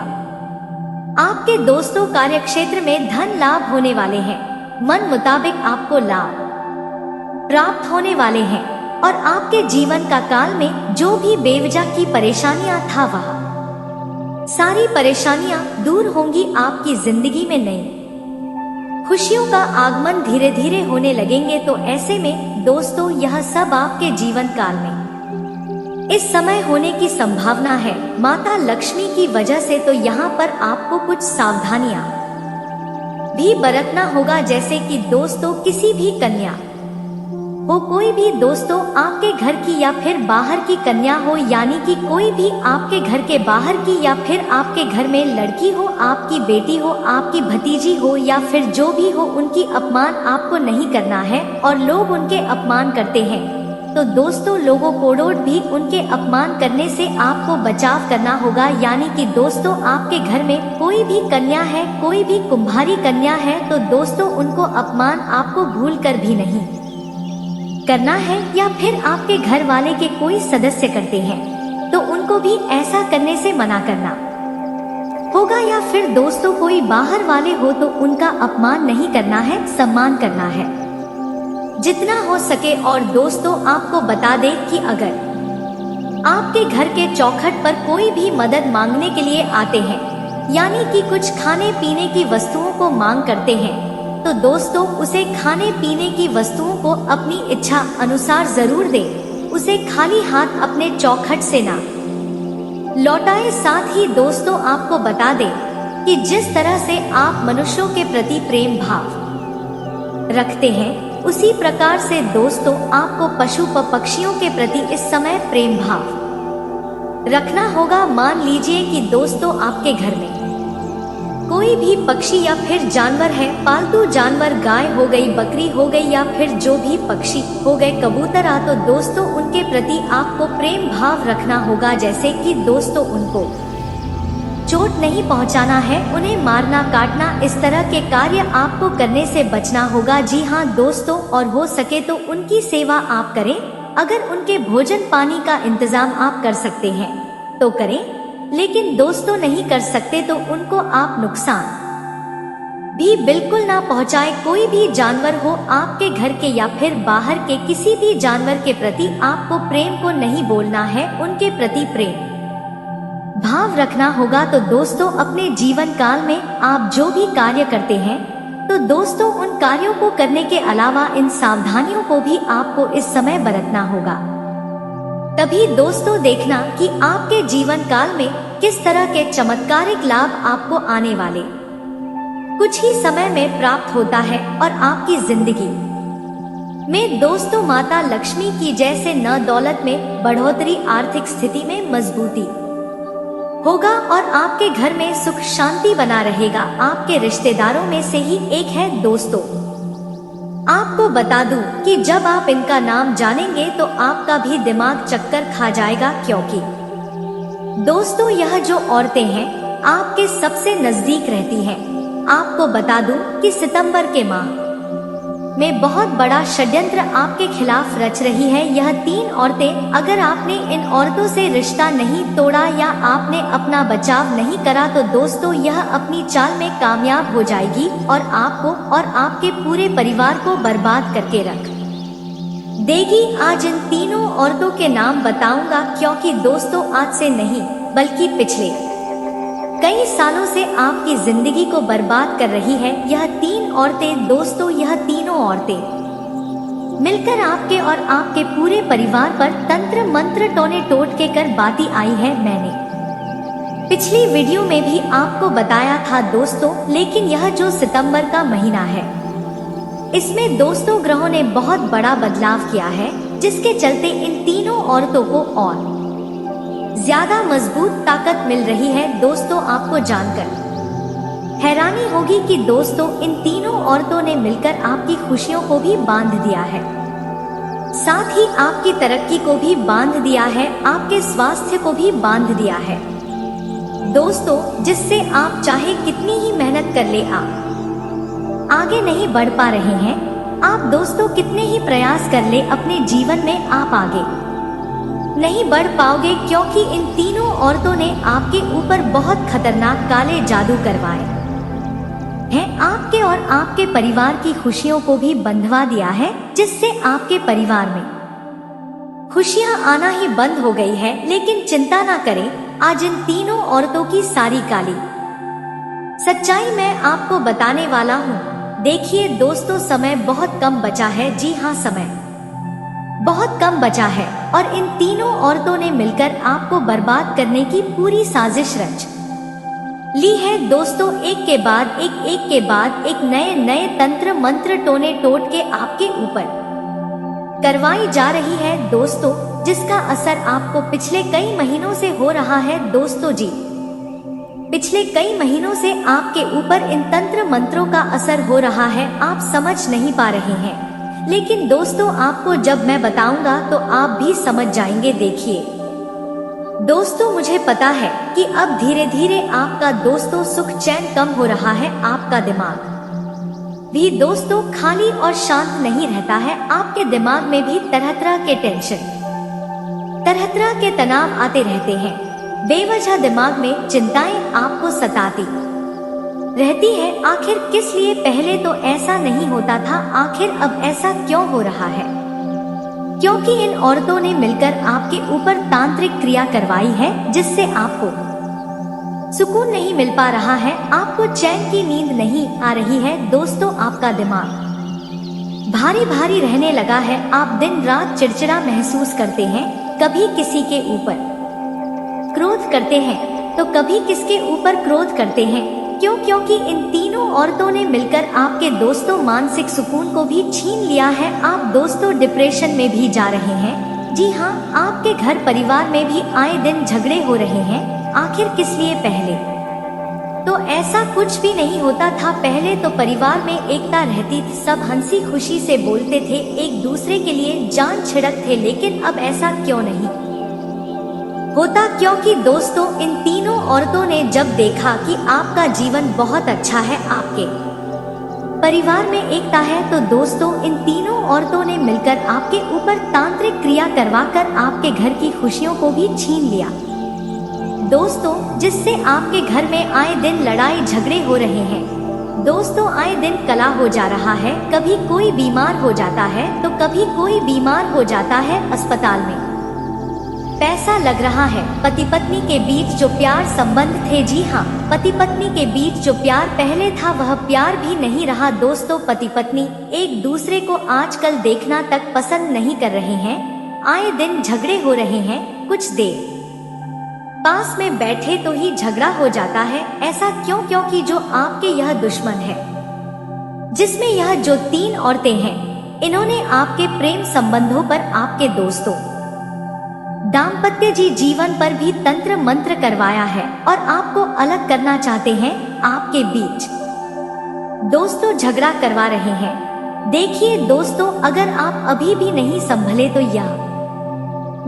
आपके दोस्तों कार्यक्षेत्र में धन लाभ होने वाले हैं, मन मुताबिक आपको लाभ प्राप्त होने वाले हैं और आपके जीवन का काल में जो भी बेवजह की परेशानियां था वह सारी परेशानियां दूर होंगी। आपकी जिंदगी में नई खुशियों का आगमन धीरे धीरे होने लगेंगे। तो ऐसे में दोस्तों यह सब आपके जीवन काल में इस समय होने की संभावना है माता लक्ष्मी की वजह से। तो यहाँ पर आपको कुछ सावधानियां भी बरतना होगा, जैसे कि दोस्तों किसी भी कन्या हो, कोई भी दोस्तों आपके घर की या फिर बाहर की कन्या हो, यानी कि कोई भी आपके घर के बाहर की या फिर आपके घर में लड़की हो, आपकी बेटी हो, आपकी भतीजी हो या फिर जो भी हो, उनकी अपमान आपको नहीं करना है और लोग उनके अपमान करते हैं तो दोस्तों लोगों कोड़ोड़ भी उनके अपमान करने से आपको बचाव करना होगा। यानी कि दोस्तों आपके घर में कोई भी कन्या है, कोई भी कुंभारी कन्या है, तो दोस्तों उनको अपमान आपको भूल कर भी नहीं करना है। या फिर आपके घर वाले के कोई सदस्य करते हैं तो उनको भी ऐसा करने से मना करना होगा। या फिर दोस्तों कोई बाहर वाले हो तो उनका अपमान नहीं करना है, सम्मान करना है जितना हो सके। और दोस्तों आपको बता दें कि अगर आपके घर के चौखट पर कोई भी मदद मांगने के लिए आते हैं, यानी कि कुछ खाने पीने की वस्तुओं को मांग करते हैं, तो दोस्तों उसे खाने पीने की वस्तुओं को अपनी इच्छा अनुसार जरूर दें, उसे खाली हाथ अपने चौखट से ना लौटाएं। साथ ही दोस्तों आपको बता दें कि जिस तरह से आप मनुष्यों के प्रति प्रेम भाव रखते हैं, उसी प्रकार से दोस्तों आपको पशु पक्षियों के प्रति इस समय प्रेम भाव रखना होगा। मान लीजिए कि दोस्तों आपके घर में कोई भी पक्षी या फिर जानवर है, पालतू जानवर, गाय हो गई, बकरी हो गई या फिर जो भी पक्षी हो गए, कबूतर आ, तो दोस्तों उनके प्रति आपको प्रेम भाव रखना होगा। जैसे कि दोस्तों उनको चोट नहीं पहुंचाना है, उन्हें मारना काटना, इस तरह के कार्य आपको करने से बचना होगा। जी हाँ दोस्तों, और हो सके तो उनकी सेवा आप करें। अगर उनके भोजन पानी का इंतजाम आप कर सकते हैं तो करें, लेकिन दोस्तों नहीं कर सकते तो उनको आप नुकसान भी बिल्कुल ना पहुंचाएं। कोई भी जानवर हो आपके घर के या फिर बाहर के, किसी भी जानवर के प्रति आपको प्रेम को नहीं बोलना है, उनके प्रति प्रेम भाव रखना होगा। तो दोस्तों अपने जीवन काल में आप जो भी कार्य करते हैं, तो दोस्तों उन कार्यों को करने के अलावा इन सावधानियों को भी आपको इस समय बरतना होगा। तभी दोस्तों देखना कि आपके जीवन काल में किस तरह के चमत्कारिक लाभ आपको आने वाले कुछ ही समय में प्राप्त होता है और आपकी जिंदगी में दोस्तों माता लक्ष्मी की जय से न दौलत में बढ़ोतरी, आर्थिक स्थिति में मजबूती होगा और आपके घर में सुख शांति बना रहेगा। आपके रिश्तेदारों में से ही एक है दोस्तों, आपको बता दूं कि जब आप इनका नाम जानेंगे तो आपका भी दिमाग चक्कर खा जाएगा, क्योंकि दोस्तों यह जो औरतें हैं आपके सबसे नजदीक रहती हैं। आपको बता दूं कि सितंबर के माह में बहुत बड़ा षड्यंत्र आपके खिलाफ रच रही है यह 3 औरतें। अगर आपने इन औरतों से रिश्ता नहीं तोड़ा या आपने अपना बचाव नहीं करा तो दोस्तों यह अपनी चाल में कामयाब हो जाएगी और आपको और आपके पूरे परिवार को बर्बाद करके रख देगी। आज इन तीनों औरतों के नाम बताऊंगा, क्योंकि दोस्तों आज से नहीं बल्कि पिछले कई सालों से आपकी जिंदगी को बर्बाद कर रही है यह 3 औरतें। दोस्तों यह तीनों औरतें मिलकर आपके और आपके पूरे परिवार पर तंत्र मंत्र टोने टोटके कर बाती आई है। मैंने पिछली वीडियो में भी आपको बताया था दोस्तों, लेकिन यह जो सितंबर का महीना है इसमें दोस्तों ग्रहों ने बहुत बड़ा बदलाव किया है, जिसके चलते इन तीनों औरतों को और ज्यादा मजबूत ताकत मिल रही है। दोस्तों आपको जानकर हैरानी होगी कि दोस्तों इन तीनों औरतों ने मिलकर आपकी खुशियों को भी बांध दिया है, साथ ही आपकी तरक्की को भी बांध दिया है, आपके स्वास्थ्य को भी बांध दिया है। दोस्तों जिससे आप चाहे कितनी ही मेहनत कर ले आप आगे नहीं बढ़ पा रहे हैं। आप दोस्तों कितने ही प्रयास कर ले अपने जीवन में आप आगे नहीं बढ़ पाओगे, क्योंकि इन तीनों औरतों ने आपके ऊपर बहुत खतरनाक काले जादू करवाए हैं। आपके और आपके परिवार की खुशियों को भी बंधवा दिया है, जिससे आपके परिवार में खुशियां आना ही बंद हो गई है। लेकिन चिंता ना करें, आज इन तीनों औरतों की सारी काली सच्चाई मैं आपको बताने वाला हूँ। देखिए दोस्तों, समय बहुत कम बचा है। जी हाँ, समय बहुत कम बचा है और इन तीनों औरतों ने मिलकर आपको बर्बाद करने की पूरी साजिश रच ली है। दोस्तों एक के बाद एक नए नए तंत्र मंत्र टोने टोट के आपके ऊपर करवाई जा रही है दोस्तों, जिसका असर आपको पिछले कई महीनों से हो रहा है। दोस्तों जी, पिछले कई महीनों से आपके ऊपर इन तंत्र मंत्रों का असर हो रहा है, आप समझ नहीं पा रहे हैं। लेकिन दोस्तों आपको जब मैं बताऊंगा तो आप भी समझ जाएंगे। देखिए दोस्तों, मुझे पता है कि अब धीरे धीरे आपका दोस्तों सुख चैन कम हो रहा है। आपका दिमाग भी दोस्तों खाली और शांत नहीं रहता है। आपके दिमाग में भी तरह तरह के टेंशन, तरह तरह के तनाव आते रहते हैं। बेवजह दिमाग में चिंताएं आपको सताती रहती है। आखिर किस लिए? पहले तो ऐसा नहीं होता था, आखिर अब ऐसा क्यों हो रहा है? क्योंकि इन औरतों ने मिलकर आपके ऊपर तांत्रिक क्रिया करवाई है, जिससे आपको सुकून नहीं मिल पा रहा है, आपको चैन की नींद नहीं आ रही है। दोस्तों आपका दिमाग भारी भारी रहने लगा है। आप दिन रात चिड़चिड़ा महसूस करते हैं, कभी किसी के ऊपर क्रोध करते हैं तो कभी किसके ऊपर क्रोध करते हैं। क्यों? क्योंकि इन तीनों औरतों ने मिलकर आपके दोस्तों मानसिक सुकून को भी छीन लिया है। आप दोस्तों डिप्रेशन में भी जा रहे हैं। जी हाँ, आपके घर परिवार में भी आए दिन झगड़े हो रहे हैं। आखिर किस लिए? पहले तो ऐसा कुछ भी नहीं होता था। पहले तो परिवार में एकता रहती थी, सब हंसी खुशी से बोलते थे, एक दूसरे के लिए जान छिड़क थे। लेकिन अब ऐसा क्यों नहीं होता? क्योंकि दोस्तों इन तीनों औरतों ने जब देखा कि आपका जीवन बहुत अच्छा है, आपके परिवार में एकता है, तो दोस्तों इन तीनों औरतों ने मिलकर आपके ऊपर तांत्रिक क्रिया करवाकर आपके घर की खुशियों को भी छीन लिया दोस्तों, जिससे आपके घर में आए दिन लड़ाई झगड़े हो रहे हैं। दोस्तों आए दिन कलह हो जा रहा है, कभी कोई बीमार हो जाता है तो कभी कोई बीमार हो जाता है, अस्पताल में पैसा लग रहा है। पति पत्नी के बीच जो प्यार संबंध थे, जी हाँ, पति पत्नी के बीच जो प्यार पहले था वह प्यार भी नहीं रहा। दोस्तों पति पत्नी एक दूसरे को आजकल देखना तक पसंद नहीं कर रहे हैं, आए दिन झगड़े हो रहे हैं। कुछ देर पास में बैठे तो ही झगड़ा हो जाता है। ऐसा क्यों? क्योंकि जो आपके यह दुश्मन है, जिसमें यह जो तीन औरतें हैं, इन्होंने आपके प्रेम संबंधों पर, आपके दोस्तों दाम्पत्य जीवन पर भी तंत्र मंत्र करवाया है और आपको अलग करना चाहते हैं। आपके बीच दोस्तों झगड़ा करवा रहे हैं। देखिए दोस्तों, अगर आप अभी भी नहीं संभले तो यह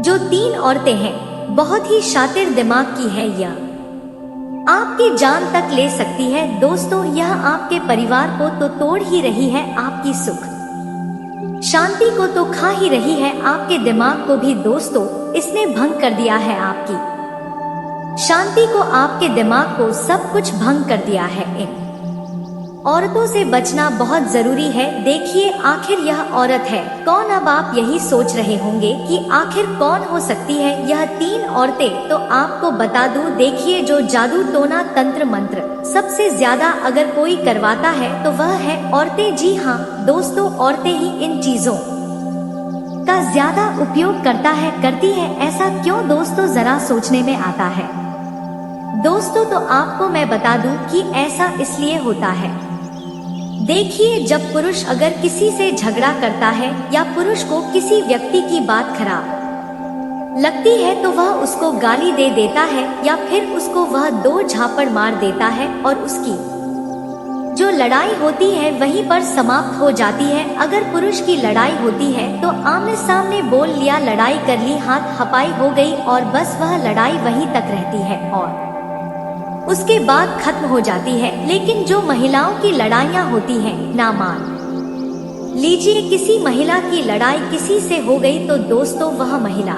जो तीन औरतें हैं बहुत ही शातिर दिमाग की है, यह आपकी जान तक ले सकती है। दोस्तों यह आपके परिवार को तो तोड़ ही रही है, आपकी सुख शांति को तो खा ही रही है, आपके दिमाग को भी दोस्तों इसने भंग कर दिया है। आपकी शांति को, आपके दिमाग को सब कुछ भंग कर दिया है। इन औरतों से बचना बहुत जरूरी है। देखिए आखिर यह औरत है कौन? अब आप यही सोच रहे होंगे कि आखिर कौन हो सकती है यह तीन औरतें। तो आपको बता दूं, देखिए जो जादू टोना तंत्र मंत्र सबसे ज्यादा अगर कोई करवाता है तो वह है औरतें। जी हाँ दोस्तों, औरतें ही इन चीजों का ज्यादा उपयोग करती है। ऐसा क्यों दोस्तों? जरा सोचने में आता है दोस्तों। तो आपको मैं बता दूं कि ऐसा इसलिए होता है देखिए, जब पुरुष अगर किसी से झगड़ा करता है या पुरुष को किसी व्यक्ति की बात खराब लगती है तो वह उसको गाली दे देता है या फिर उसको वह दो झापड़ मार देता है और उसकी जो लड़ाई होती है वहीं पर समाप्त हो जाती है। अगर पुरुष की लड़ाई होती है तो आमने सामने बोल लिया, लड़ाई कर ली, हाथ हपाई हो गई और बस वह लड़ाई वहीं तक रहती है और उसके बाद खत्म हो जाती है। लेकिन जो महिलाओं की लड़ाइयाँ होती हैं, ना मान लीजिए किसी महिला की लड़ाई किसी से हो गई तो दोस्तों वह महिला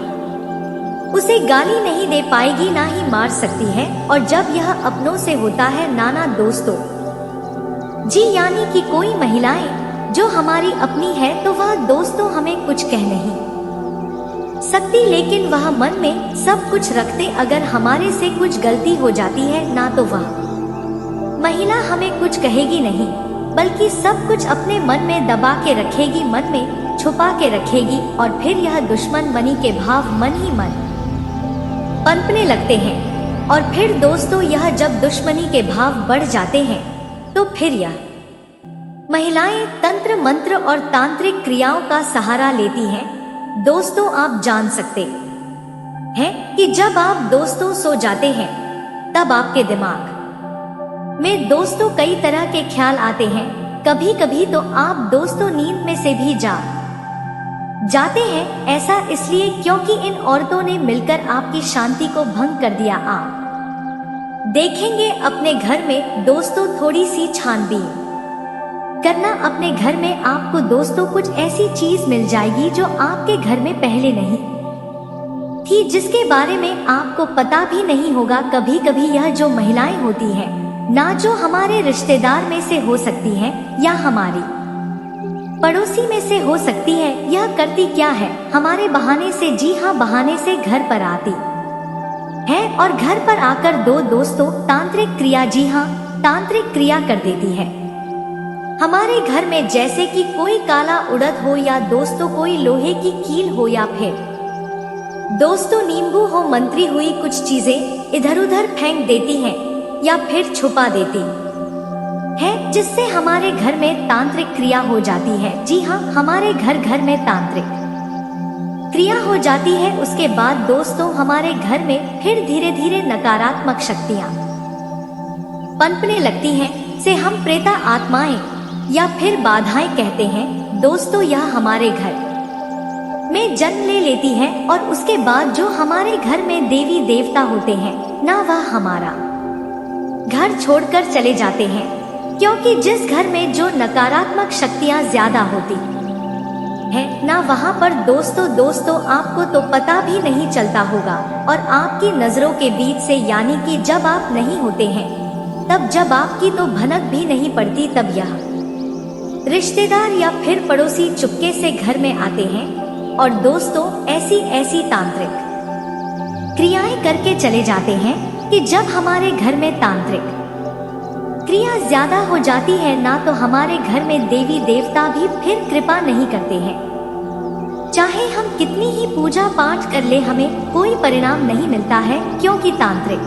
उसे गाली नहीं दे पाएगी, ना ही मार सकती है। और जब यह अपनों से होता है नाना दोस्तों जी, यानी कि कोई महिलाएं जो हमारी अपनी है तो वह दोस्तों हमें कुछ कह नहीं सकती, लेकिन वह मन में सब कुछ रखते अगर हमारे से कुछ गलती हो जाती है ना तो वह महिला हमें कुछ कहेगी नहीं, बल्कि सब कुछ अपने मन में दबा के रखेगी, मन में छुपा के रखेगी और फिर यह दुश्मन मनी के भाव मन ही मन पनपने लगते हैं। और फिर दोस्तों यह जब दुश्मनी के भाव बढ़ जाते हैं तो फिर यह महिलाएं तंत्र मंत्र और तांत्रिक क्रियाओं का सहारा लेती हैं। दोस्तों आप जान सकते हैं कि जब आप दोस्तों सो जाते हैं तब आपके दिमाग में दोस्तों कई तरह के ख्याल आते हैं। कभी कभी तो आप दोस्तों नींद में से भी जाते हैं। ऐसा इसलिए क्योंकि इन औरतों ने मिलकर आपकी शांति को भंग कर दिया। आप देखेंगे अपने घर में दोस्तों थोड़ी सी छानबीन करना, अपने घर में आपको दोस्तों कुछ ऐसी चीज मिल जाएगी जो आपके घर में पहले नहीं थी, जिसके बारे में आपको पता भी नहीं होगा। कभी कभी यह जो महिलाएं होती हैं ना, जो हमारे रिश्तेदार में से हो सकती हैं या हमारी पड़ोसी में से हो सकती है, यह करती क्या है, हमारे बहाने से, जी हाँ बहाने से घर पर आती है और घर पर आकर दो दोस्तों तांत्रिक क्रिया, जी हाँ तांत्रिक क्रिया कर देती है हमारे घर में। जैसे कि कोई काला उड़द हो या दोस्तों कोई लोहे की कील हो या फिर दोस्तों नींबू हो, मंत्री हुई कुछ चीजें इधर उधर फेंक देती हैं या फिर छुपा देती है, जिससे हमारे घर में तांत्रिक क्रिया हो जाती है। जी हाँ, हमारे घर घर में तांत्रिक क्रिया हो जाती है। उसके बाद दोस्तों हमारे घर में फिर धीरे धीरे नकारात्मक शक्तियाँ पनपने लगती हैं, से हम प्रेता आत्माएं या फिर बाधाएं कहते हैं। दोस्तों यह हमारे घर में जन्म ले लेती है और उसके बाद जो हमारे घर में देवी देवता होते हैं ना, वह हमारा घर छोड़कर चले जाते हैं, क्योंकि जिस घर में जो नकारात्मक शक्तियाँ ज्यादा होती है ना, वहाँ पर दोस्तों आपको तो पता भी नहीं चलता होगा और आपकी नजरों के बीच से, यानी कि जब आप नहीं होते हैं तब, जब आपकी तो भनक भी नहीं पड़ती, तब यह रिश्तेदार या फिर पड़ोसी चुपके से घर में आते हैं और दोस्तों ऐसी तांत्रिक क्रियाएं करके चले जाते हैं कि जब हमारे घर में तांत्रिक क्रिया ज्यादा हो जाती है ना, तो हमारे घर में देवी देवता भी फिर कृपा नहीं करते हैं। चाहे हम कितनी ही पूजा पाठ कर ले, हमें कोई परिणाम नहीं मिलता है, क्योंकि तांत्रिक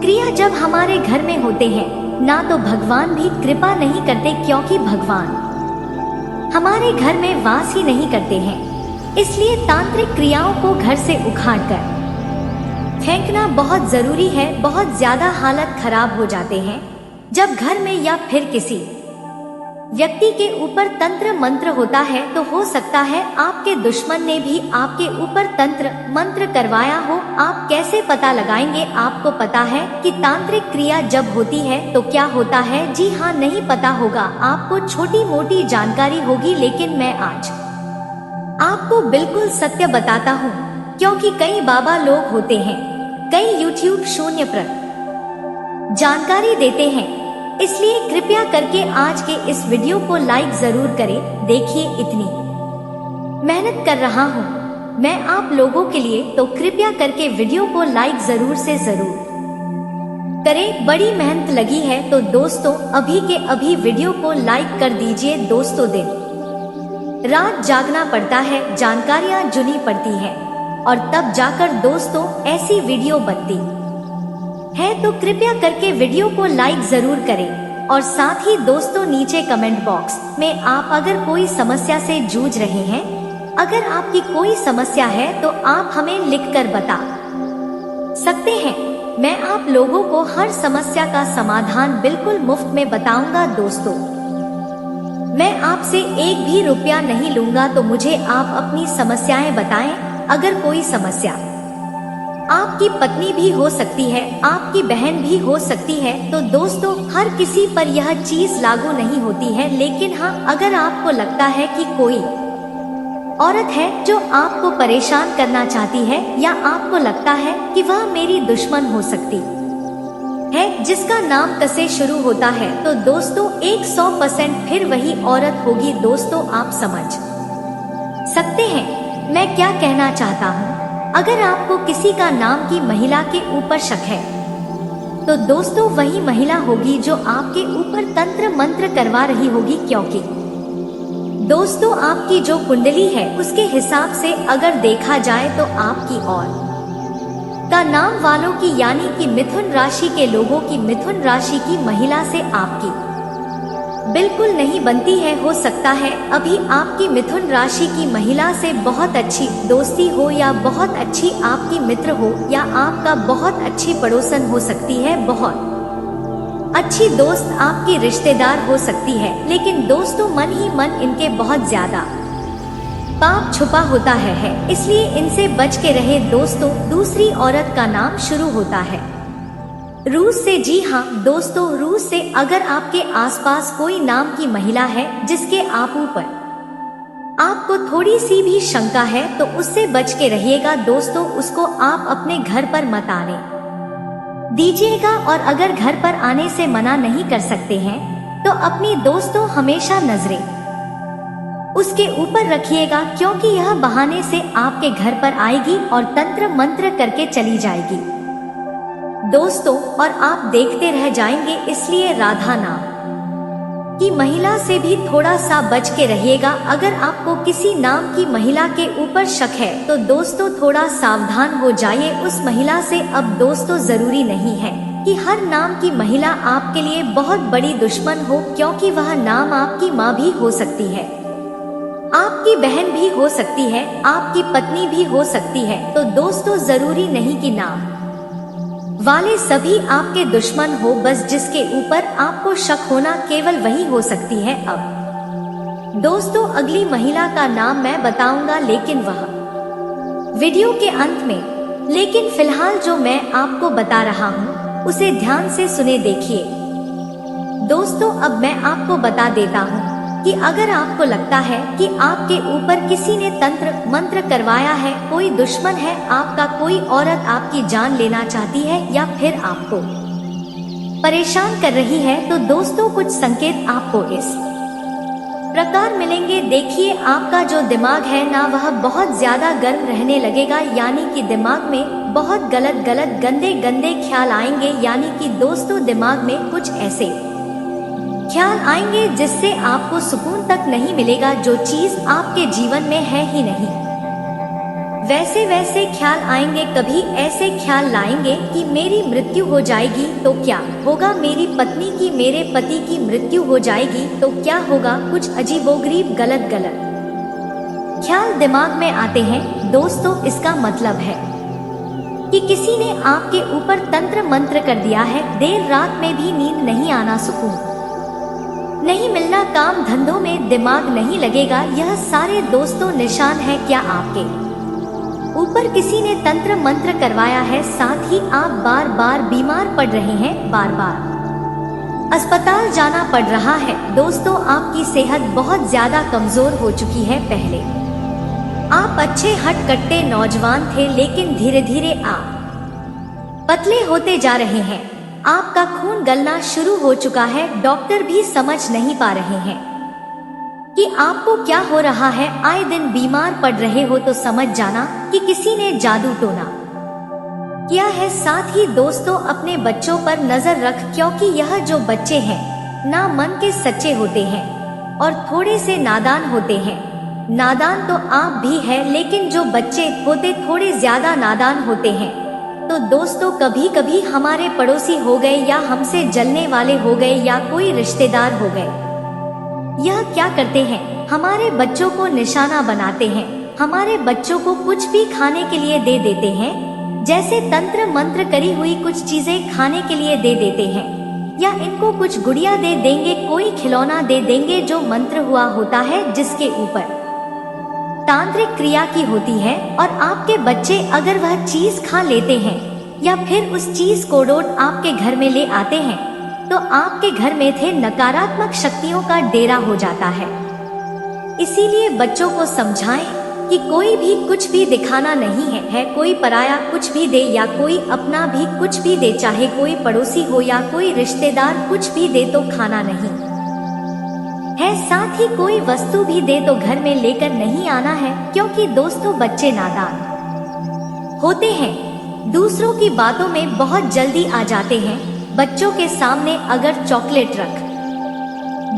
क्रिया जब हमारे घर में होते हैं ना, तो भगवान भी कृपा नहीं करते, क्योंकि भगवान हमारे घर में वास ही नहीं करते हैं। इसलिए तांत्रिक क्रियाओं को घर से उखाड़कर फेंकना बहुत जरूरी है। बहुत ज्यादा हालत खराब हो जाते हैं जब घर में या फिर किसी व्यक्ति के ऊपर तंत्र मंत्र होता है, तो हो सकता है आपके दुश्मन ने भी आपके ऊपर तंत्र मंत्र करवाया हो। आप कैसे पता लगाएंगे? आपको पता है कि तांत्रिक क्रिया जब होती है तो क्या होता है? जी हाँ, नहीं पता होगा, आपको छोटी मोटी जानकारी होगी, लेकिन मैं आज आपको बिल्कुल सत्य बताता हूँ, क्योंकि कई बाबा लोग होते हैं, कई YouTube शून्य पर जानकारी देते हैं। इसलिए कृपया करके आज के इस वीडियो को लाइक जरूर करें। देखिए, इतनी मेहनत कर रहा हूँ मैं आप लोगों के लिए, तो कृपया करके वीडियो को लाइक जरूर से जरूर करें। बड़ी मेहनत लगी है तो दोस्तों अभी के अभी वीडियो को लाइक कर दीजिए। दोस्तों दिन रात जागना पड़ता है, जानकारियाँ जुनी पड़ती हैं और तब जाकर दोस्तों ऐसी वीडियो बनती है, तो कृपया करके वीडियो को लाइक जरूर करें। और साथ ही दोस्तों नीचे कमेंट बॉक्स में आप अगर कोई समस्या से जूझ रहे हैं, अगर आपकी कोई समस्या है तो आप हमें लिखकर बता सकते हैं। मैं आप लोगों को हर समस्या का समाधान बिल्कुल मुफ्त में बताऊंगा दोस्तों। मैं आपसे एक भी रुपया नहीं लूंगा, तो मुझे आप अपनी समस्याएं बताएं। अगर कोई समस्या आपकी पत्नी भी हो सकती है, आपकी बहन भी हो सकती है, तो दोस्तों हर किसी पर यह चीज लागू नहीं होती है। लेकिन हाँ, अगर आपको लगता है कि कोई औरत है जो आपको परेशान करना चाहती है, या आपको लगता है कि वह मेरी दुश्मन हो सकती है जिसका नाम क से शुरू होता है, तो दोस्तों 100% फिर वही औरत होगी। दोस्तों आप समझ सकते हैं मैं क्या कहना चाहता हूँ। अगर आपको किसी का नाम की महिला के ऊपर शक है, तो दोस्तों वही महिला होगी जो आपके ऊपर तंत्र मंत्र करवा रही होगी, क्योंकि दोस्तों आपकी जो कुंडली है उसके हिसाब से अगर देखा जाए तो आपकी और का नाम वालों की, यानी कि मिथुन राशि के लोगों की, मिथुन राशि की महिला से आपकी बिल्कुल नहीं बनती है। हो सकता है अभी आपकी मिथुन राशि की महिला से बहुत अच्छी दोस्ती हो, या बहुत अच्छी आपकी मित्र हो, या आपका बहुत अच्छी पड़ोसन हो सकती है, बहुत अच्छी दोस्त आपकी रिश्तेदार हो सकती है। लेकिन दोस्तों मन ही मन इनके बहुत ज्यादा पाप छुपा होता है, इसलिए इनसे बच के रहे दोस्तों। दूसरी औरत का नाम शुरू होता है रूस से। जी हाँ दोस्तों, रूस से। अगर आपके आसपास कोई नाम की महिला है जिसके आप ऊपर आपको थोड़ी सी भी शंका है, तो उससे बच के रहिएगा दोस्तों। उसको आप अपने घर पर मत आने दीजिएगा, और अगर घर पर आने से मना नहीं कर सकते हैं तो अपनी दोस्तों हमेशा नजरें उसके ऊपर रखिएगा, क्योंकि यह बहाने से आपके घर पर आएगी और तंत्र मंत्र करके चली जाएगी दोस्तों, और आप देखते रह जाएंगे। इसलिए राधा नाम की महिला से भी थोड़ा सा बच के रहिएगा। अगर आपको किसी नाम की महिला के ऊपर शक है तो दोस्तों थोड़ा सावधान हो जाइए उस महिला से। अब दोस्तों जरूरी नहीं है कि हर नाम की महिला आपके लिए बहुत बड़ी दुश्मन हो, क्योंकि वह नाम आपकी माँ भी हो सकती है, आपकी बहन भी हो सकती है, आपकी पत्नी भी हो सकती है। तो दोस्तों जरूरी नहीं कि नाम वाले सभी आपके दुश्मन हो, बस जिसके ऊपर आपको शक होना केवल वही हो सकती है। अब दोस्तों अगली महिला का नाम मैं बताऊंगा, लेकिन वह वीडियो के अंत में। लेकिन फिलहाल जो मैं आपको बता रहा हूँ उसे ध्यान से सुने देखिए दोस्तों। अब मैं आपको बता देता हूँ कि अगर आपको लगता है कि आपके ऊपर किसी ने तंत्र मंत्र करवाया है, कोई दुश्मन है आपका, कोई औरत आपकी जान लेना चाहती है, या फिर आपको परेशान कर रही है, तो दोस्तों कुछ संकेत आपको इस प्रकार मिलेंगे। देखिए आपका जो दिमाग है ना, वह बहुत ज्यादा गर्म रहने लगेगा, यानी कि दिमाग में बहुत गलत गलत गंदे गंदे ख्याल आएंगे। यानी कि दोस्तों दिमाग में कुछ ऐसे ख्याल आएंगे जिससे आपको सुकून तक नहीं मिलेगा, जो चीज आपके जीवन में है ही नहीं। वैसे वैसे ख्याल आएंगे, कभी ऐसे ख्याल लाएंगे कि मेरी मृत्यु हो जाएगी तो क्या होगा, मेरी पत्नी की, मेरे पति की मृत्यु हो जाएगी तो क्या होगा। कुछ अजीबोगरीब गलत गलत ख्याल दिमाग में आते हैं दोस्तों। इसका मतलब है कि किसी ने आपके ऊपर तंत्र मंत्र कर दिया है। देर रात में भी नींद नहीं आना, सुकून नहीं मिलना, काम धंधों में दिमाग नहीं लगेगा, यह सारे दोस्तों निशान है क्या आपके ऊपर किसी ने तंत्र मंत्र करवाया है। साथ ही आप बार बार बीमार पड़ रहे हैं, बार बार अस्पताल जाना पड़ रहा है दोस्तों। आपकी सेहत बहुत ज्यादा कमजोर हो चुकी है। पहले आप अच्छे हटकट्टे नौजवान थे, लेकिन धीरे धीरे आप पतले होते जा रहे हैं। आपका खून गलना शुरू हो चुका है। डॉक्टर भी समझ नहीं पा रहे हैं कि आपको क्या हो रहा है। आए दिन बीमार पड़ रहे हो तो समझ जाना कि किसी ने जादू टोना किया है। साथ ही दोस्तों अपने बच्चों पर नजर रख, क्योंकि यह जो बच्चे हैं ना मन के सच्चे होते हैं और थोड़े से नादान होते हैं। नादान तो आप भी है, लेकिन जो बच्चे होते थोड़े ज्यादा नादान होते हैं। तो दोस्तों कभी कभी हमारे पड़ोसी हो गए या हमसे जलने वाले हो गए या कोई रिश्तेदार हो गए, यह क्या करते हैं, हमारे बच्चों को निशाना बनाते हैं, हमारे बच्चों को कुछ भी खाने के लिए दे देते हैं, जैसे तंत्र मंत्र करी हुई कुछ चीजें खाने के लिए दे देते हैं, या इनको कुछ गुड़िया दे देंगे, कोई खिलौना दे देंगे जो मंत्र हुआ होता है जिसके ऊपर तांत्रिक क्रिया की होती है। और आपके बच्चे अगर वह चीज खा लेते हैं या फिर उस चीज को डोट आपके घर में ले आते हैं तो आपके घर में थे नकारात्मक शक्तियों का डेरा हो जाता है। इसीलिए बच्चों को समझाएं कि कोई भी कुछ भी दिखाना नहीं है, कोई पराया कुछ भी दे या कोई अपना भी कुछ भी दे, चाहे कोई पड़ोसी हो या कोई रिश्तेदार कुछ भी दे तो खाना नहीं है, साथ ही कोई वस्तु भी दे तो घर में लेकर नहीं आना है, क्योंकि दोस्तों बच्चे नादान होते हैं, दूसरों की बातों में बहुत जल्दी आ जाते हैं। बच्चों के सामने अगर चॉकलेट रख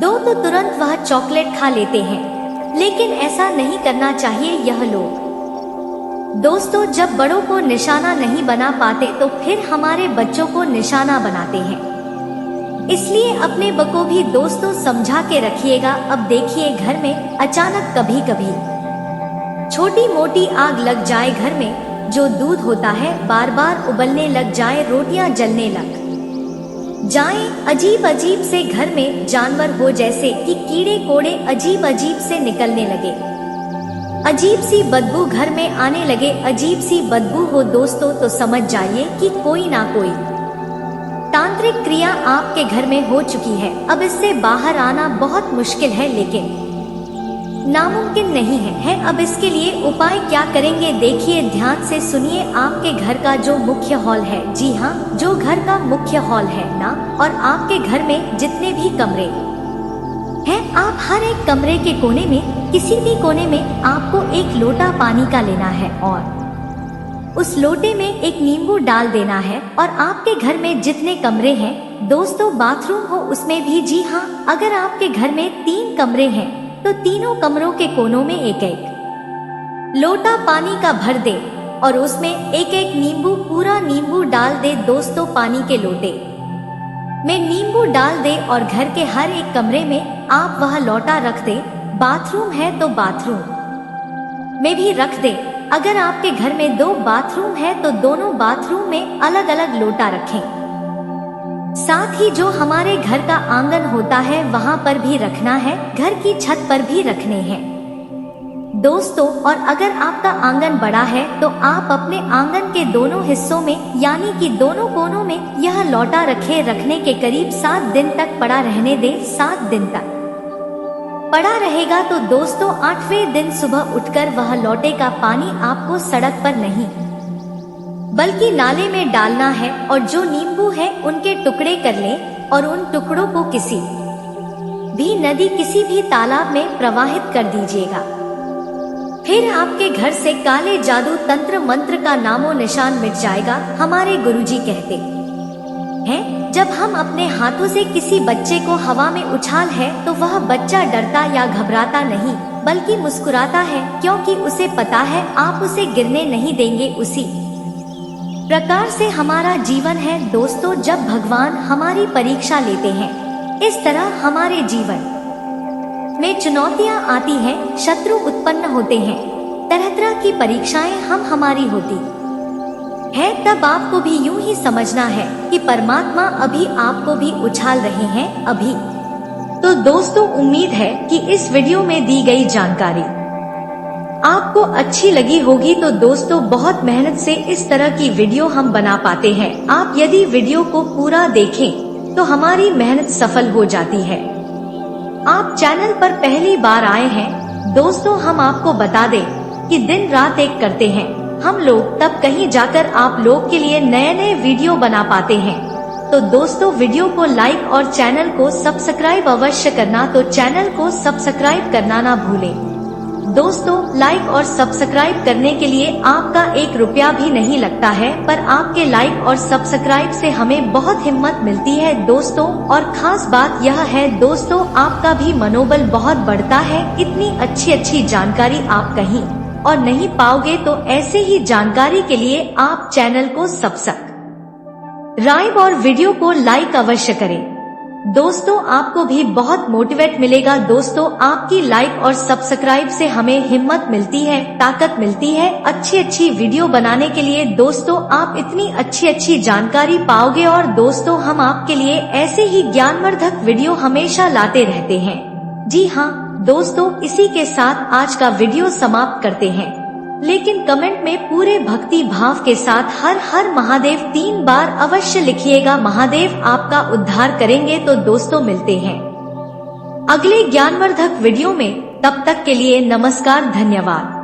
दो तो तुरंत वह चॉकलेट खा लेते हैं, लेकिन ऐसा नहीं करना चाहिए। यह लोग दोस्तों जब बड़ों को निशाना नहीं बना पाते तो फिर हमारे बच्चों को निशाना बनाते हैं। इसलिए अपने बच्चों भी दोस्तों समझा के रखिएगा। अब देखिए घर में अचानक कभी कभी छोटी मोटी आग लग जाए, घर में जो दूध होता है बार बार उबलने लग जाए, रोटियां जलने लग जाएं, अजीब अजीब से घर में जानवर हो, जैसे कि कीड़े कोड़े अजीब अजीब से निकलने लगे, अजीब सी बदबू घर में आने लगे, अजीब सी बदबू हो दोस्तों तो समझ जाइए कि कोई ना कोई तांत्रिक क्रिया आपके घर में हो चुकी है। अब इससे बाहर आना बहुत मुश्किल है, लेकिन नामुमकिन नहीं है। अब इसके लिए उपाय क्या करेंगे, देखिए ध्यान से सुनिए। आपके घर का जो मुख्य हॉल है, जी हाँ, जो घर का मुख्य हॉल है ना, और आपके घर में जितने भी कमरे हैं, आप हर एक कमरे के कोने में, किसी भी कोने में आपको एक लोटा पानी का लेना है और उस लोटे में एक नींबू डाल देना है। और आपके घर में जितने कमरे हैं दोस्तों, बाथरूम हो उसमें भी, जी हाँ, अगर आपके घर में 3 कमरे हैं तो तीनों कमरों के कोनों में एक एक लोटा पानी का भर दे और उसमें एक एक नींबू, पूरा नींबू डाल दे दोस्तों। पानी के लोटे में नींबू डाल दे और घर के हर एक कमरे में आप वह लोटा रख दे। बाथरूम है तो बाथरूम में भी रख दे। अगर आपके घर में 2 बाथरूम है तो दोनों बाथरूम में अलग अलग लोटा रखें। साथ ही जो हमारे घर का आंगन होता है वहां पर भी रखना है, घर की छत पर भी रखने हैं दोस्तों। और अगर आपका आंगन बड़ा है तो आप अपने आंगन के दोनों हिस्सों में, यानी कि दोनों कोनों में यह लोटा रखने के करीब 7 दिन तक पड़ा रहने दे। 7 दिन तक पड़ा रहेगा तो दोस्तों 8वें दिन सुबह उठकर वह लोटे का पानी आपको सड़क पर नहीं बल्कि नाले में डालना है, और जो नींबू है उनके टुकड़े कर लें और उन टुकड़ों को किसी भी नदी, किसी भी तालाब में प्रवाहित कर दीजिएगा। फिर आपके घर से काले जादू, तंत्र मंत्र का नामो निशान मिट जाएगा। हमारे गुरुजी कहते हैं, जब हम अपने हाथों से किसी बच्चे को हवा में उछाल है तो वह बच्चा डरता या घबराता नहीं बल्कि मुस्कुराता है, क्योंकि उसे पता है आप उसे गिरने नहीं देंगे। उसी प्रकार से हमारा जीवन है दोस्तों, जब भगवान हमारी परीक्षा लेते हैं, इस तरह हमारे जीवन में चुनौतियां आती हैं, शत्रु उत्पन्न होते हैं, तरह तरह की परीक्षाएं हमारी होती है, तब आपको भी यूं ही समझना है कि परमात्मा अभी आपको भी उछाल रहे हैं अभी। तो दोस्तों उम्मीद है कि इस वीडियो में दी गई जानकारी आपको अच्छी लगी होगी। तो दोस्तों बहुत मेहनत से इस तरह की वीडियो हम बना पाते हैं। आप यदि वीडियो को पूरा देखें तो हमारी मेहनत सफल हो जाती है। आप चैनल पर पहली बार आए हैं दोस्तों, हम आपको बता दें कि दिन रात एक करते हैं हम लोग, तब कहीं जाकर आप लोग के लिए नए नए वीडियो बना पाते हैं। तो दोस्तों वीडियो को लाइक और चैनल को सब्सक्राइब अवश्य करना। तो चैनल को सब्सक्राइब करना ना भूलें दोस्तों। लाइक और सब्सक्राइब करने के लिए आपका 1 रुपया भी नहीं लगता है, पर आपके लाइक और सब्सक्राइब से हमें बहुत हिम्मत मिलती है दोस्तों। और खास बात यह है दोस्तों, आपका भी मनोबल बहुत बढ़ता है। इतनी अच्छी अच्छी जानकारी आप कहीं और नहीं पाओगे तो ऐसे ही जानकारी के लिए आप चैनल को सब्सक्राइब और वीडियो को लाइक अवश्य करें। दोस्तों आपको भी बहुत मोटिवेट मिलेगा। दोस्तों आपकी लाइक और सब्सक्राइब से हमें हिम्मत मिलती है, ताकत मिलती है अच्छी वीडियो बनाने के लिए। दोस्तों आप इतनी अच्छी जानकारी पाओगे और दोस्तों हम आपके लिए ऐसे ही ज्ञानवर्धक वीडियो हमेशा लाते रहते हैं। जी हाँ दोस्तों, इसी के साथ आज का वीडियो समाप्त करते हैं, लेकिन कमेंट में पूरे भक्ति भाव के साथ हर हर महादेव 3 बार अवश्य लिखिएगा। महादेव आपका उद्धार करेंगे। तो दोस्तों मिलते हैं अगले ज्ञानवर्धक वीडियो में, तब तक के लिए नमस्कार, धन्यवाद।